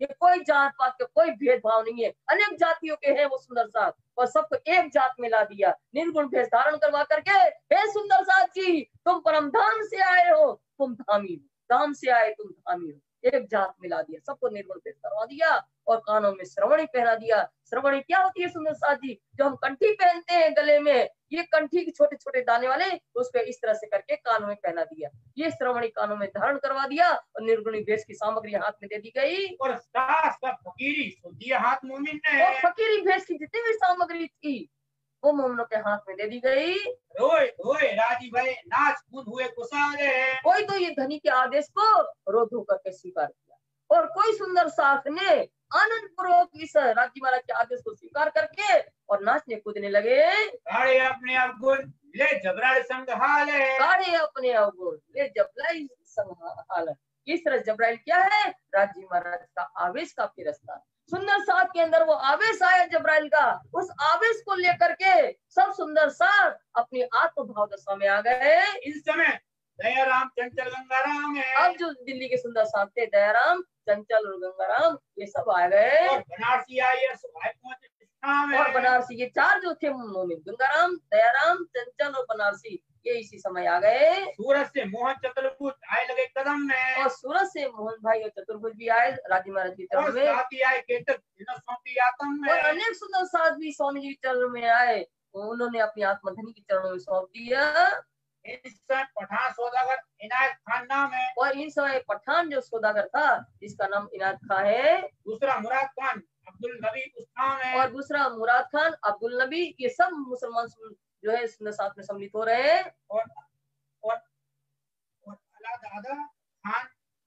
Speaker 1: ये कोई जात पात का कोई भेदभाव नहीं है, अनेक जातियों के हैं वो सुंदर साथ, और सबको एक जात में ला दिया, निर्गुण भेष धारण करवा करके। हे सुंदर साथ जी, तुम परम धाम से आए हो, तुम धामी हो, धाम से आए तुम धामी हो। एक जात मिला दिया, सबको निर्गुण भेष करवा दिया और कानों में श्रवणी पहना दिया। श्रवणी क्या होती है सुंदर साथ जी, जो हम कंठी पहनते हैं गले में, ये कंठी के छोटे छोटे दाने वाले, उसको इस तरह से करके कानों में पहना दिया। ये श्रवणी कानों में धारण करवा दिया और निर्गुणी भेष की सामग्री हाथ में दे दी गई।
Speaker 3: और सास का फकीरी दिया हाथ मोमिन ने।
Speaker 1: और फकीरी भेष की जितनी भी सामग्री थी वो मोमनों के हाथ में दे दी गई।
Speaker 3: रोए रोए राजी भले नाच कूद हुए कुसारे।
Speaker 1: कोई तो ये धनी के आदेश को रो धो करके स्वीकार किया और कोई सुंदर साथ ने आनंद पूर्वक इस राज्य महाराज के आदेश को स्वीकार करके और नाचने कूदने लगे।
Speaker 3: काढ़े अपने अवगुण ले जबराइल संग हाल है।
Speaker 1: काढ़े अपने अवगुण ले जबराइल संग हाल है। इस तरह जबराइल क्या है, राज्य महाराज का आवेश का फिरस्ता। सुंदर साथ के अंदर वो आवेश आया जबराइल का, उस आवेश को लेकर के सब सुंदर साथ अपनी आत्मभाव दशा में आ गए।
Speaker 3: इस समय दयाराम, चंचल, गंगाराम है।
Speaker 1: अब जो दिल्ली के सुंदर साथ थे, दयाराम, चंचल और गंगाराम, ये सब आ गए।
Speaker 3: और बनारसी आए,
Speaker 1: और बनारसी, ये 4 जो थे मोमिन, गंगाराम, दयाराम, चंचल और बनारसी, ये इसी समय आ गए।
Speaker 3: सूरत से मोहन चतुर्भुज आए लगे कदम में।
Speaker 1: और सूरत से मोहन भाई और चतुर्भुज भी आए राज्य महाराज की तरफ में।
Speaker 3: आए केतक सौंपी आत्म में।
Speaker 1: और अनेक सुंदर साथ भी स्वामी जी चरणों में आए, उन्होंने अपनी आत्मधनी के चरणों में सौंप दिया।
Speaker 3: इस समय पठान सौदागर इनायत खान नाम है।
Speaker 1: और इन समय पठान जो सौदागर था, जिसका नाम इनायत खान है।
Speaker 3: दूसरा मुराद खान अब्दुल नबी उस नाम है।
Speaker 1: और दूसरा मुराद खान, अब्दुल नबी, ये सब मुसलमान जो है सुंदर साथ में सम्मिलित हो रहे हैं।
Speaker 3: और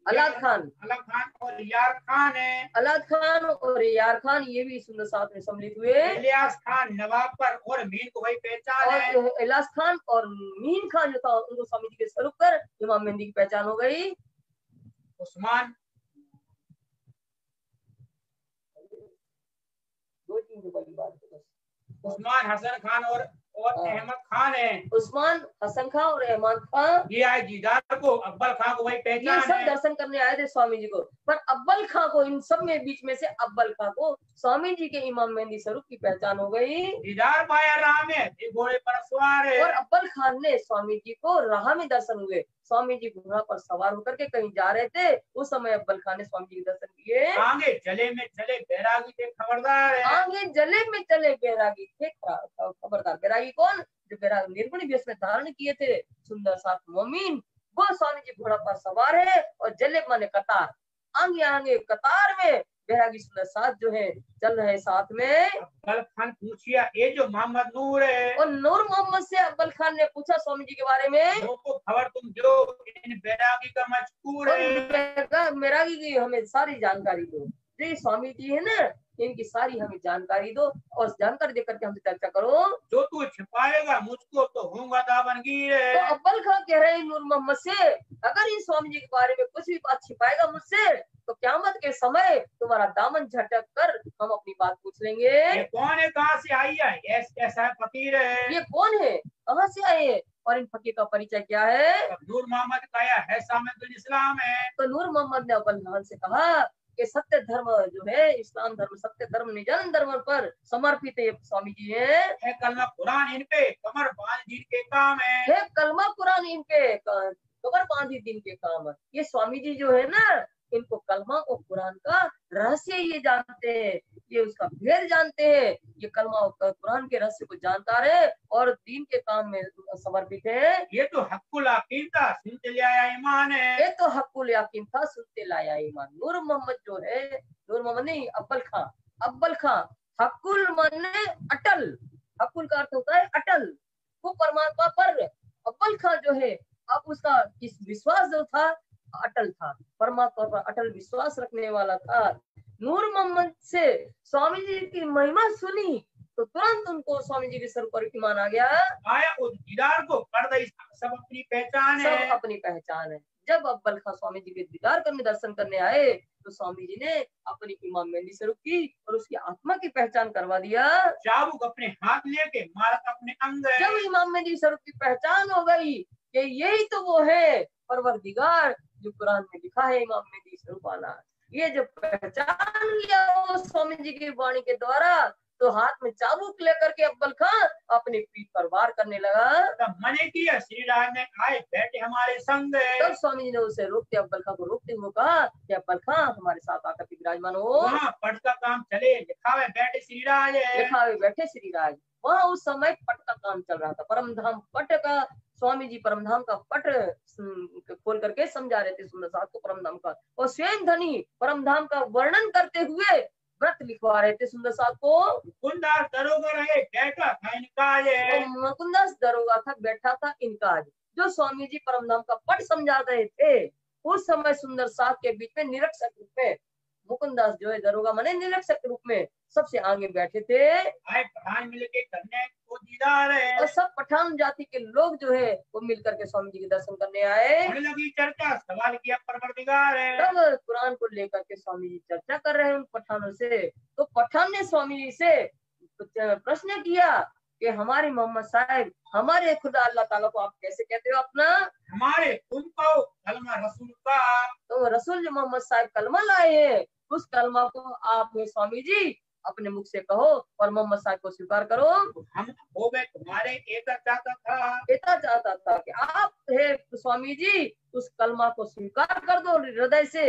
Speaker 1: अलाद खान
Speaker 3: और यार खान है।
Speaker 1: अलाद खान और यार खान ये भी सुंदर साथ में सम्मिलित हुए।
Speaker 3: इलियास खान नवाब पर और मीन को वही पहचान है।
Speaker 1: और इलियास खान और मीन खान जो था उनको स्वामी जी के स्वरूप कर इमाम मेहंदी की पहचान हो गई।
Speaker 3: उस्मान उस्मान हसन खान और अहमद खान है।
Speaker 1: उस्मान हसन खान और अहमद खान
Speaker 3: ये आए दीदार को अब्बल खान को वही
Speaker 1: ये
Speaker 3: पहचान
Speaker 1: सब
Speaker 3: है।
Speaker 1: दर्शन करने आए थे स्वामी जी को। पर अब्बल खां को इन सब में बीच में से अब्बल खां को स्वामी जी के इमाम मेहंदी स्वरूप की पहचान हो गई।
Speaker 3: दीदार पाया राह में घोड़े पर सवार है।
Speaker 1: और अब्बल खान ने स्वामी जी को राह में दर्शन हुए। स्वामी जी घोड़ा पर सवार होकर के कहीं जा रहे थे, उस समय अब्बल खान ने स्वामी जी के दर्शन किए।
Speaker 3: आगे जले में चले बैरागी थे खबरदार है।
Speaker 1: आगे जले में चले बैरागी थे खबरदार। बैरागी कौन? जो बैरागी निर्गुण वेश में धारण किए थे सुंदर साथ मोमिन, वो स्वामी जी घोड़ा पर सवार है। और जले माने कतार, आगे आगे कतार में बैरागी सुंदर साथ जो है चल रहे साथ में।
Speaker 3: अब्बल खान पूछिया ये जो मोहम्मद नूर है।
Speaker 1: और नूर मोहम्मद से अब्बल खान ने पूछा स्वामी जी के बारे में,
Speaker 3: को खबर तुम जो इन बैरागी का मजकूर है।
Speaker 1: बैरागी की हमें सारी जानकारी दो। जो स्वामी जी है ना, इनकी सारी हमें जानकारी दो और जानकारी देकर के हमसे चर्चा करो।
Speaker 3: जो तू छिपाएगा मुझको तो होगा दावनगीर।
Speaker 1: तो अब्बल खान कह रहे हैं नूर मोहम्मद से, अगर इन स्वामी जी के बारे में कुछ भी बात छिपाएगा मुझसे तो क़यामत के समय तुम्हारा दामन झटक कर हम अपनी बात पूछ लेंगे।
Speaker 3: ये कौन है, कहाँ से आई है? ऐसा फकीर है।
Speaker 1: ये कौन है, कहाँ से आए हैं और इन फकीर का परिचय क्या है?
Speaker 3: नूर मोहम्मद कहा है सामिदुल इस्लाम है।
Speaker 1: तो नूर मोहम्मद ने अब्बल खान से कहा कि सत्य धर्म जो है इस्लाम धर्म सत्य धर्म निजन धर्म पर समर्पित है स्वामी जी है।
Speaker 3: कलमा कुरान इन पे कमर बांध दिन के काम है।
Speaker 1: कलमा कुरान इनके कमर बांधी दिन के काम है। ये स्वामी जी जो है ना, इनको कलमा और कुरान का रहस्य ये जानते हैं, ये उसका भेद जानते हैं। ये कलमा और कुरान के रहस्य को जानता है और दीन के काम में समर्पित है।
Speaker 3: ये तो हक्कुल यकीन था सुनते लाया ईमान है।
Speaker 1: ये तो हक्कुल यकीन था सुनते लाया ईमान। नूर मोहम्मद जो है, नूर मोहम्मद नहीं अब्बल खां हक्कुल माने अटल। हक्कुल का अर्थ होता है अटल, वो परमात्मा पर। अब्बल खां जो है अब उसका इस विश्वास जो था अटल था, परमात्मा पर अटल विश्वास रखने वाला था। नूर मोहम्मद से स्वामी जी की महिमा सुनी तो तुरंत उनको स्वामी जी के सर पर ईमान आ गया।
Speaker 3: आया उस दीदार को कर दे, सब अपनी पहचान है।
Speaker 1: सब अपनी पहचान है। जब अब्बल खां स्वामी जी के दीदार करने दर्शन करने आए तो स्वामी जी ने अपनी इमाम मेहंदी स्वरूप की और उसकी आत्मा की पहचान करवा दिया।
Speaker 3: चाबुक अपने हाथ लेके मारक अपने अंग है।
Speaker 1: जब इमाम मेहंदी स्वरूप की पहचान हो गई कि यही तो वो है परवरदिगार जो कुरान में लिखा है इमाम मेहंदी स्वरूप वाला, ये जो पहचान लिया वो स्वामी जी की वाणी के द्वारा, तो हाथ में चाबुक लेकर के अब्बल खां अपनी पीठ पर वार करने लगा।
Speaker 3: तब मने किया श्री राम ने आए बैठे हमारे संग।
Speaker 1: तब स्वामी जी ने उसे रोकते अब्बल खां को रोकते हुए कहा कि अब्बल खां हमारे साथ आकर के विराजमान हो।
Speaker 3: वहाँ पट का काम चले, लिखावे बैठे श्री राज।
Speaker 1: लिखावे बैठे श्री राज। वहाँ उस समय पट का काम चल रहा था, परमधाम पट का। स्वामी जी परमधाम का पट खोल करके समझा रहे थे सुंदर साथ को परमधाम का, और स्वयं धनी परमधाम का वर्णन करते हुए व्रत लिखवा रहे थे सुंदर साथ को।
Speaker 3: मुकुंदास दरोगा रहे बैठा था इनकाज।
Speaker 1: मुकुंदास दरोगा था बैठा था इनकाज। जो स्वामी जी परमधाम का पट समझा रहे थे उस समय सुंदर साथ के बीच में निरीक्षक रूप में मुकुंदास जो है दरोगा माने निरीक्षक रूप में सबसे आगे बैठे थे।
Speaker 3: आए पठान मिलके करने को दीदार है।
Speaker 1: और सब पठान जाति के लोग जो है वो मिलकर के स्वामी जी के दर्शन करने आए।
Speaker 3: होने लगी चर्चा, सवाल किया परवरदिगार है।
Speaker 1: तब कुरान को लेकर के स्वामी जी चर्चा कर रहे हैं उन पठानों से। तो पठान ने स्वामी जी से प्रश्न किया कि हमारे मोहम्मद साहब, हमारे खुदा अल्लाह ताला को आप कैसे कहते हो अपना?
Speaker 3: हमारे उनको कलमा रसूल का।
Speaker 1: तो रसूल जो मोहम्मद साहब कलमा लाए हैं उस कलमा को आप स्वामी जी अपने मुख से कहो और मोहम्मद साहब को स्वीकार करो।
Speaker 3: हम हो गए तुम्हारे ऐसा
Speaker 1: चाहता था कि आप है स्वामी जी उस कलमा को स्वीकार कर दो, हृदय से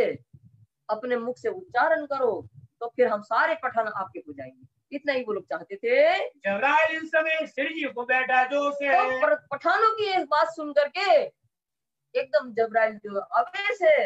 Speaker 1: अपने मुख से उच्चारण करो, तो फिर हम सारे पठान आपके हो जाएंगे। इतना ही वो लोग चाहते थे।
Speaker 3: जबराइल इन समय सिर जी को बैठा जो से।
Speaker 1: तो पठानों की एक बात सुन करके एकदम जबराइल जो आवेश है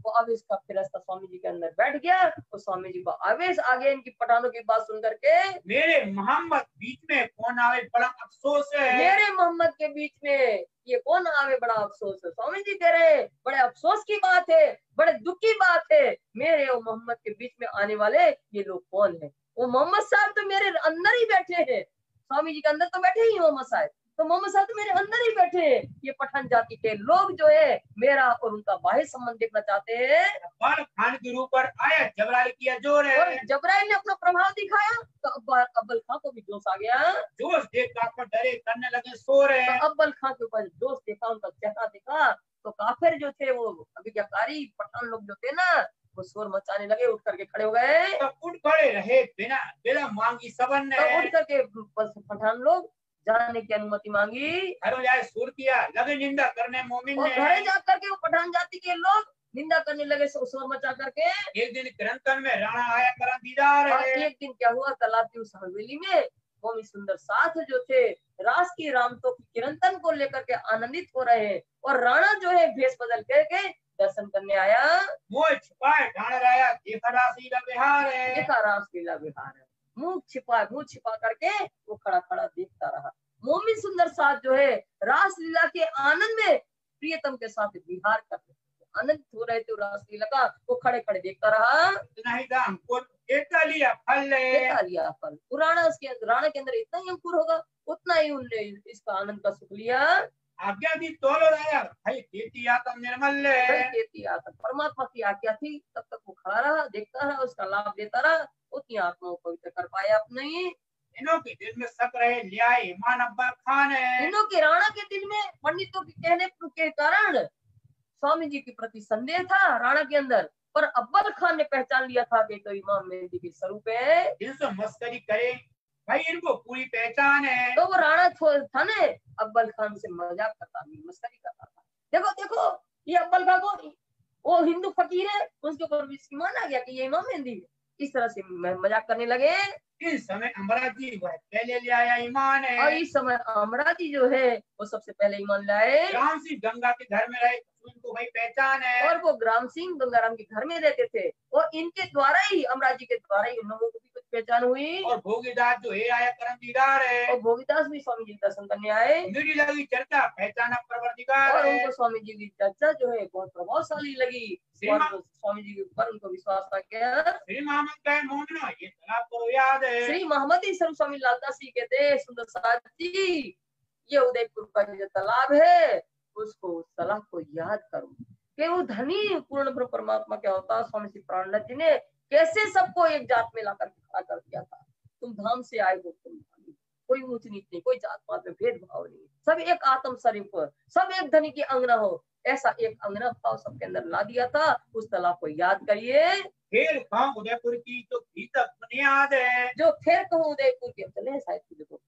Speaker 1: वो आवेश का फिरस्ता स्वामी जी के अंदर बैठ गया और स्वामी जी को आवेश आ गया इनकी पठानों की बात सुन करके।
Speaker 3: मेरे मोहम्मद बीच में कौन आवे बड़ा अफसोस है।
Speaker 1: मेरे मोहम्मद के बीच में ये कौन आवे बड़ा अफसोस है। स्वामी जी कह रहे हैं बड़े अफसोस की बात है, बड़े दुख की बात है, मेरे और मोहम्मद के बीच में आने वाले ये लोग कौन है। वो मोहम्मद साहब तो मेरे अंदर ही बैठे हैं, स्वामी जी के अंदर तो बैठे ही मोहम्मद साहब, तो मोहम्मद साहब तो मेरे अंदर ही बैठे हैं। ये पठान जाति के लोग जो है मेरा और उनका बाह्य संबंध देखना चाहते हैं।
Speaker 3: अब्बाल खान के रूप पर आया जबराइल किया जोर है।
Speaker 1: और जबराइल ने अपना प्रभाव दिखाया तो अब्बल खान को भी जोश आ गया।
Speaker 3: जोश देख काफिर डरे करने लगे शोर है।
Speaker 1: तो अब्बल खान के ऊपर जोश देखा, उनका चेहरा देखा तो काफिर जो थे वो अभिज्ञाकारी पठान लोग जो थे ना वो शोर मचाने लगे, उठ करके खड़े हो गए।
Speaker 3: तो उठ खड़े रहे बिना बिना मांगी सबन ने।
Speaker 1: तो उठ करके पठान लोग जाने की अनुमति मांगी।
Speaker 3: घरों जाए सुर किया लगे निंदा करने मोमिन
Speaker 1: और
Speaker 3: ने।
Speaker 1: घरे जा करके वो पठान जाति के लोग निंदा करने लगे शोर मचा करके।
Speaker 3: एक दिन किरंतन में राणा आया करा दीदार
Speaker 1: और
Speaker 3: है।
Speaker 1: एक दिन क्या हुआ, तालाब की उस हवेली में कौमी सुंदर साथ जो थे रास की रामतों की किरंतन को लेकर के आनंदित हो रहे हैं। और राणा जो है भेष बदल करके दर्शन करने आया।
Speaker 3: मोह छिपाए ढाण राया देखा रासलीला विहार है।
Speaker 1: देखा रासलीला विहार है, मुंह छिपा करके वो खड़ा खड़ा देखता रहा। मोमिन सुंदर साथ जो है रासलीला के आनंद में प्रियतम के साथ विहार कर रहे, आनंद हो रहे थे रासलीला का, वो खड़े खड़े देखता रहा।
Speaker 3: इतना ही दाम को देखा लिया फल
Speaker 1: देखा लिया फल। राणा के अंदर इतना ही अंकुर होगा उतना ही उनने इसका आनंद का सुख लिया।
Speaker 3: आज्ञा दी तोलो राया भाई देती आत्म निर्मल है।
Speaker 1: देती आत्म परमात्मा की आज्ञा थी, तब तक वो खड़ा रहा, देखता रहा, उसका लाभ देता रहा, उतनी आत्मा को पवित्र कर पाया अपने।
Speaker 3: इनों के दिल में शक रहे लिया ईमान अब्बाल खान है।
Speaker 1: इनों के राणा के दिल में पंडितों के कहने के कारण स्वामी जी के प्रति संदेह था राणा के अंदर, पर अब्बल खान ने पहचान लिया था कि तो इमाम मेहंदी के स्वरूप है।
Speaker 3: इनसे मस्करी करे भाई इनको पूरी पहचान है।
Speaker 1: तो वो राणा था ने अब्बल खान से मजाक करता था, मस्करी करता था। देखो देखो ये अब्बल खान को वो हिंदू फकीर है, उसके ऊपर भी माना गया कि ये इमाम मेहंदी है, इस तरह से मजाक करने लगे।
Speaker 3: इस समय अमराज जी वह पहले ले आया ईमान है।
Speaker 1: और इस समय अमराज जी जो है वो सबसे पहले ईमान लाए।
Speaker 3: राम सिंह गंगा के घर में रहे उनको भाई पहचान है।
Speaker 1: और वो ग्राम सिंह गंगाराम के घर में रहते थे और इनके द्वारा ही अमराज जी के द्वारा ही उन लोगों को भी कुछ पहचान हुई।
Speaker 3: और भोगीदास जो है आया करम दीदार है।
Speaker 1: और भोगीदास भी स्वामी जी दर्शन करने आए।
Speaker 3: मेरी लगी चर्चा पहचाना परवरदिगार
Speaker 1: और
Speaker 3: है।
Speaker 1: उनको स्वामी जी की चर्चा जो है बहुत प्रभावशाली लगी। स्वामी जी के ऊपर उनको विश्वास आ गया।
Speaker 3: श्री मोहम्मद का मोमिनो ये तालाब को याद है।
Speaker 1: श्री मोहम्मद स्वरूप स्वामी लालदास जी कहते सुंदर साथ जी ये उदयपुर का जो तालाब है उसको उस तालाब को याद करो कि वो धनी पूर्ण ब्रह्म परमात्मा क्या होता है। स्वामी श्री प्राणनाथ जी ने कैसे सबको एक जात में लाकर खड़ा कर दिया था। तुम धाम से आए हो, तुम धनी, कोई ऊंच नीच नहीं, कोई जात पात में भेदभाव नहीं, सब एक आत्म स्वरूप, सब एक धनी की अंगना हो, ऐसा एक अंगना भाव सबके अंदर ला दिया था। उस तालाब को याद करिए।
Speaker 3: फिर कहूं उदयपुर की तो गीतक बुनियाद है।
Speaker 1: जो फिर कहूँ उदयपुर की, चले शायद देखो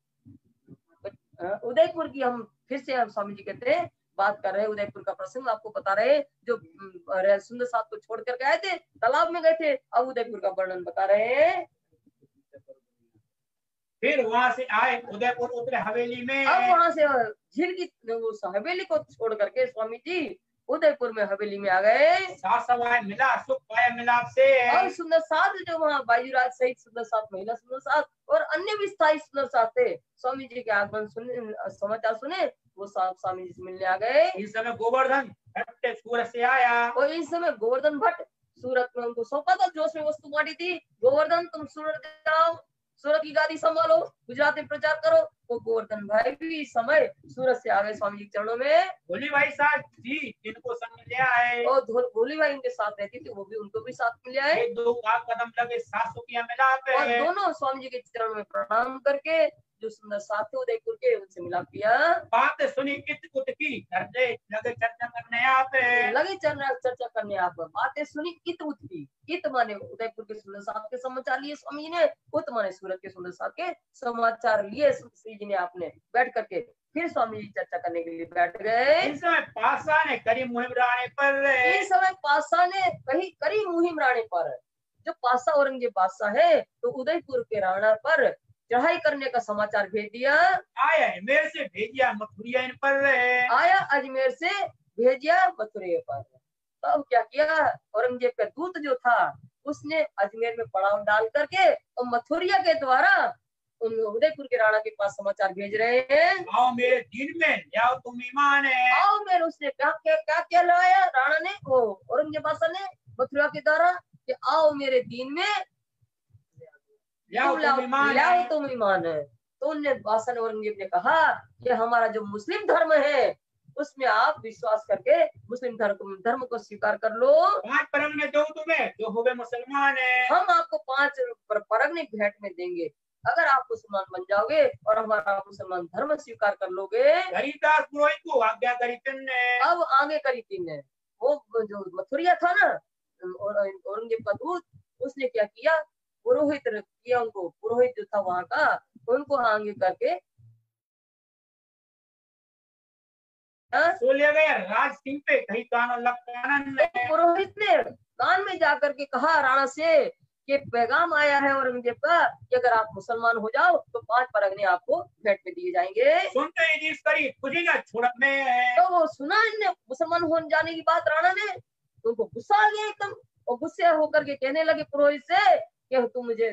Speaker 1: उदयपुर की हम फिर से हम स्वामी जी कहते हैं बात कर रहे हैं। उदयपुर का प्रसंग आपको बता रहे, जो सुंदर साथ को छोड़ करके आए थे, तालाब में गए थे, अब उदयपुर का वर्णन बता रहे हैं।
Speaker 3: फिर वहां से आए उदयपुर उतरे हवेली में।
Speaker 1: अब वहां से झील की हवेली को छोड़ करके स्वामी जी उदयपुर में हवेली में आ गए।
Speaker 3: सात सवाए मिला सुख पाया मिलाप से।
Speaker 1: और सुंदर साथ जो वहाँ बाजीराज सहित सुंदर साथ, महिला सुंदर साथ और अन्य भी स्थायी सुंदर साथ थे, स्वामी जी के आगमन सुने, समाचार सुने, वो स्वामी जी से मिलने आ गए।
Speaker 3: इस समय गोवर्धन भट्ट सूरत से आया।
Speaker 1: और इस समय गोवर्धन भट्ट सूरत में उनको सौंपा था, जोश में वस्तु बांटी थी। गोवर्धन तुम सूरत जाओ, सूरत की गादी संभालो, गुजरात में प्रचार करो। वो गोवर्धन भाई भी इस समय सूरत से आ गए स्वामी जी चरणों में।
Speaker 3: भोली भाई साथ जी जिनको संग ले आए।
Speaker 1: और भोली भाई उनके साथ रहती थी, वो भी उनको भी साथ में ले आए।
Speaker 3: दो कदम लगे 700 मिलाप है।
Speaker 1: और दोनों स्वामी जी के चरणों में प्रणाम करके जो सुंदर साथी उदयपुर के उनसे मिलाप किया।
Speaker 3: बात सुनी कित कुत की लगे चर्चा करने आप
Speaker 1: लगे चर्चा करने आप। बातें सुनी कित उत की, कित माने उदयपुर के सुंदर साथ के समाचार लिए स्वामी जी ने, उत माने सूरत के सुंदर साथ के समाचार लिए श्री जी ने आपने बैठ करके। फिर स्वामी जी चर्चा करने के लिए बैठ गए।
Speaker 3: इस समय पासा ने करी मुहिम राणे पर।
Speaker 1: इस समय पासा ने कही करी मुहिम राणे पर। जो पासा औरंगजेब बादशाह है तो उदयपुर के राणा पर चढ़ाई करने का समाचार भेज दिया।
Speaker 3: आया अजमेर से भेजिया मथुरिया इन पर।
Speaker 1: आया अजमेर से भेजिया मथुरे पर। तब क्या किया, औरंगजेब का दूत जो था उसने अजमेर में पड़ाव डाल करके और मथुरिया के द्वारा उन उदयपुर के राणा के पास समाचार भेज रहे हैं।
Speaker 3: आओ मेरे दिन में जाओ तुम ईमान है।
Speaker 1: आओ मेरे, उसने क्या क्या क्या क्या लाया राणा ने, वो औरंगजेब बादशाह ने मथुरा के द्वारा कि आओ मेरे दीन में
Speaker 3: जाओ तुम ईमान
Speaker 1: लाओ
Speaker 3: है।
Speaker 1: तुम ईमान है। तो उनने बादशाह ने, औरंगजेब ने कहा कि हमारा जो मुस्लिम धर्म है उसमें आप विश्वास करके मुस्लिम धर्म को स्वीकार कर लो।
Speaker 3: 5 परम ने दो तुम्हें जो होवे मुसलमान है।
Speaker 1: हम आपको 5 परगने भेंट में देंगे अगर आप मुसलमान बन जाओगे और हमारा मुसलमान धर्म स्वीकार कर लोगे।
Speaker 3: गरीबदास पुरोहित को आज्ञा करी तुमने।
Speaker 1: अब आगे करी तीन ने, वो जो मथुरिया था ना औरंगजेब का दूत, उसने क्या किया, पुरोहित किया उनको, पुरोहित जो था वहां का उनको आगे करके
Speaker 3: सो ले गए राज सिंह पे कहीं कानून लग कानन
Speaker 1: तो पुरोहित ने कान में जाकर के कहा राणा से कि पैगाम आया है औरंगजेब का कि अगर आप मुसलमान हो जाओ तो 5 परगने आपको भेंट में दिए जाएंगे।
Speaker 3: सुनते ही जिस करी तुझे ना छोड़क में है।
Speaker 1: तो वो सुना इनने मुसलमान हो जाने की बात राणा ने, तो उनको गुस्सा आ गया एकदम और गुस्से होकर के कहने लगे पुरोहित से कि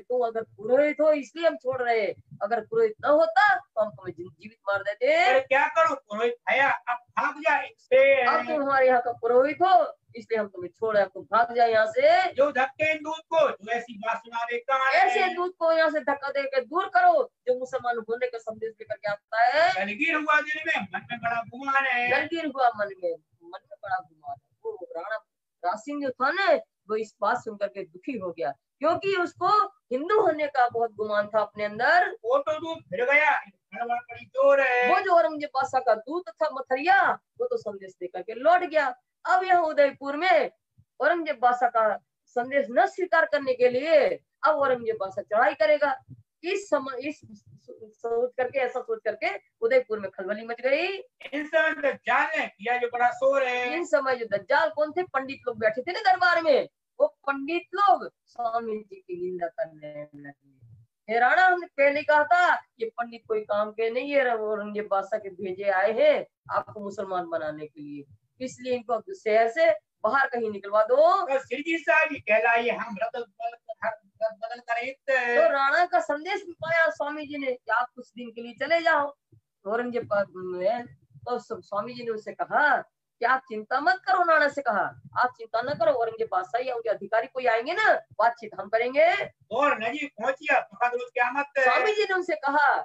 Speaker 1: तू अगर पुरोहित हो इसलिए हम छोड़ रहे, अगर पुरोहित न होता तो हम तुम्हें जीवित मार देते।
Speaker 3: अरे क्या करो पुरोहित भैया अब भाग जा इससे।
Speaker 1: अब तुम हमारे यहाँ का पुरोहित हो इसलिए हम तुम्हें छोड़ रहे, तुम भाग जाए यहाँ से।
Speaker 3: जो धक्के दूध को जो ऐसी बात सुना देता है।
Speaker 1: ऐसे दूध को यहाँ से धक्का दे के दूर करो जो मुसलमान होने का संदेश लेकर के आता है।
Speaker 3: जलगीर हुआ दिल में मन में बड़ा गुमान है।
Speaker 1: जलगीर हुआ मन में बड़ा गुमान है। वो राणा रासिंह जो था ना वो इस बात सुनकर के दुखी हो गया क्योंकि उसको हिंदू होने का बहुत गुमान था अपने अंदर।
Speaker 3: वो तो दूध फिर गया बड़ी जोर है।
Speaker 1: वो जो औरंगजेब बादशाह का दूत था मथुरिया वो तो संदेश देकर के लौट गया। अब यहाँ उदयपुर में औरंगजेब बादशाह का संदेश न स्वीकार करने के लिए अब औरंगजेब बादशाह चढ़ाई करेगा। इस ऐसा सोच करके उदयपुर में खलबली मच गई।
Speaker 3: इन समय दज्जाल ने किया जो बड़ा शोर है।
Speaker 1: इन समय जो दज्जाल कौन थे, पंडित लोग बैठे थे ना दरबार में, वो पंडित लोग स्वामी जी की निंदा करने लगे। राणा हमने पहले कहा था ये पंडित कोई काम के नहीं है, औरंगजेब बादशाह के भेजे आए हैं आपको मुसलमान बनाने के लिए, इसलिए इनको शहर से बाहर कहीं निकलवा दो।
Speaker 3: तो सिरजी साहब कहलाइए हम बदल कर
Speaker 1: तो राणा का संदेश भी पाया स्वामी जी ने कि आप कुछ दिन के लिए चले जाओ औरंगजेब में। तो स्वामी जी ने उससे कहा कि आप चिंता मत करो, राणा से कहा आप चिंता न करो, औरंगजेब बादशाह या उनके अधिकारी कोई आएंगे ना बातचीत हम करेंगे।
Speaker 3: और नजीक पहुंचिया
Speaker 1: स्वामी जी ने उनसे कहा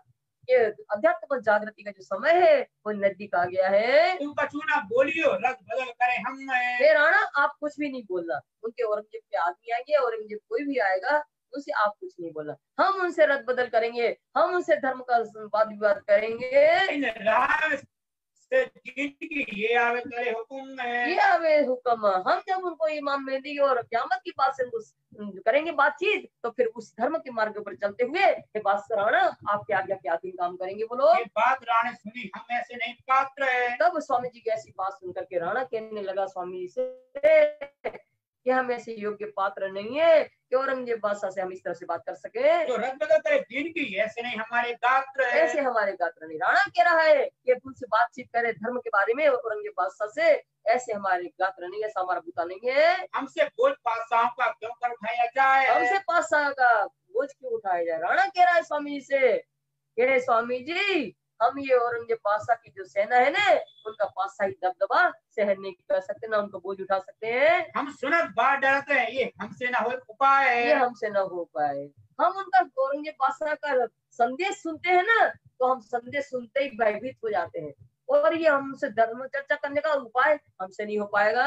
Speaker 1: कि अध्यात्म जागृति का जो समय है वो नजदीक आ गया है।
Speaker 3: तुम कछुना बोलियो रस बदल करे हम।
Speaker 1: राणा आप कुछ भी नहीं बोलना, उनके औरंगजेब के आदमी आएंगे, औरंगजेब कोई भी आएगा उनसे आप कुछ नहीं बोलना, हम उनसे रद्द बदल करेंगे, हम उनसे धर्म का वाद विवाद करेंगे।
Speaker 3: ये आवे करे हुक्म है,
Speaker 1: ये आवे हुक्म, हम जब उनको इमाम मेहदी और क़यामत की बात से करेंगे बातचीत तो फिर उस धर्म के मार्ग पर चलते हुए बादशाह राणा आपके आज्ञा के अधीन काम करेंगे। बोलो
Speaker 3: ये बात राणा सुनी हम ऐसे नहीं पात्र है।
Speaker 1: तब स्वामी जी की ऐसी बात सुनकर के राणा कहने लगा स्वामी जी से कि हम ऐसे योग्य पात्र नहीं है कि औरंगजेब बादशाह से हम इस तरह से बात कर सके।
Speaker 3: जो रद्द बदल करे दिन की ऐसे नहीं हमारे गात्र है।
Speaker 1: ऐसे हमारे गात्र नहीं। राणा कह रहा है कि तुमसे बातचीत करे धर्म के बारे में औरंगजेब बादशाह से, ऐसे हमारे गात्र नहीं, ऐसा हमारा बुता नहीं है।
Speaker 3: हमसे बोझ पातशाहों का क्यों कर उठाया जाए,
Speaker 1: हमसे पातशाह का बोझ क्यों उठाया जाए। राणा कह रहा है स्वामी जी से कि स्वामी जी हम ये औरंगजेब बादशाह की जो सेना है ना उनका पातशाही दबदबा सहन नहीं कर सकते, ना उनका बोझ उठा सकते हैं।
Speaker 3: हम सुनत बात डरते हैं ये हमसे ना हो उपाय,
Speaker 1: ये हमसे ना हो पाए। हम उनका औरंगजेब बादशाह का संदेश सुनते हैं ना तो हम संदेश सुनते ही भयभीत हो जाते हैं और ये हमसे धर्म चर्चा करने का उपाय हमसे नहीं हो पाएगा।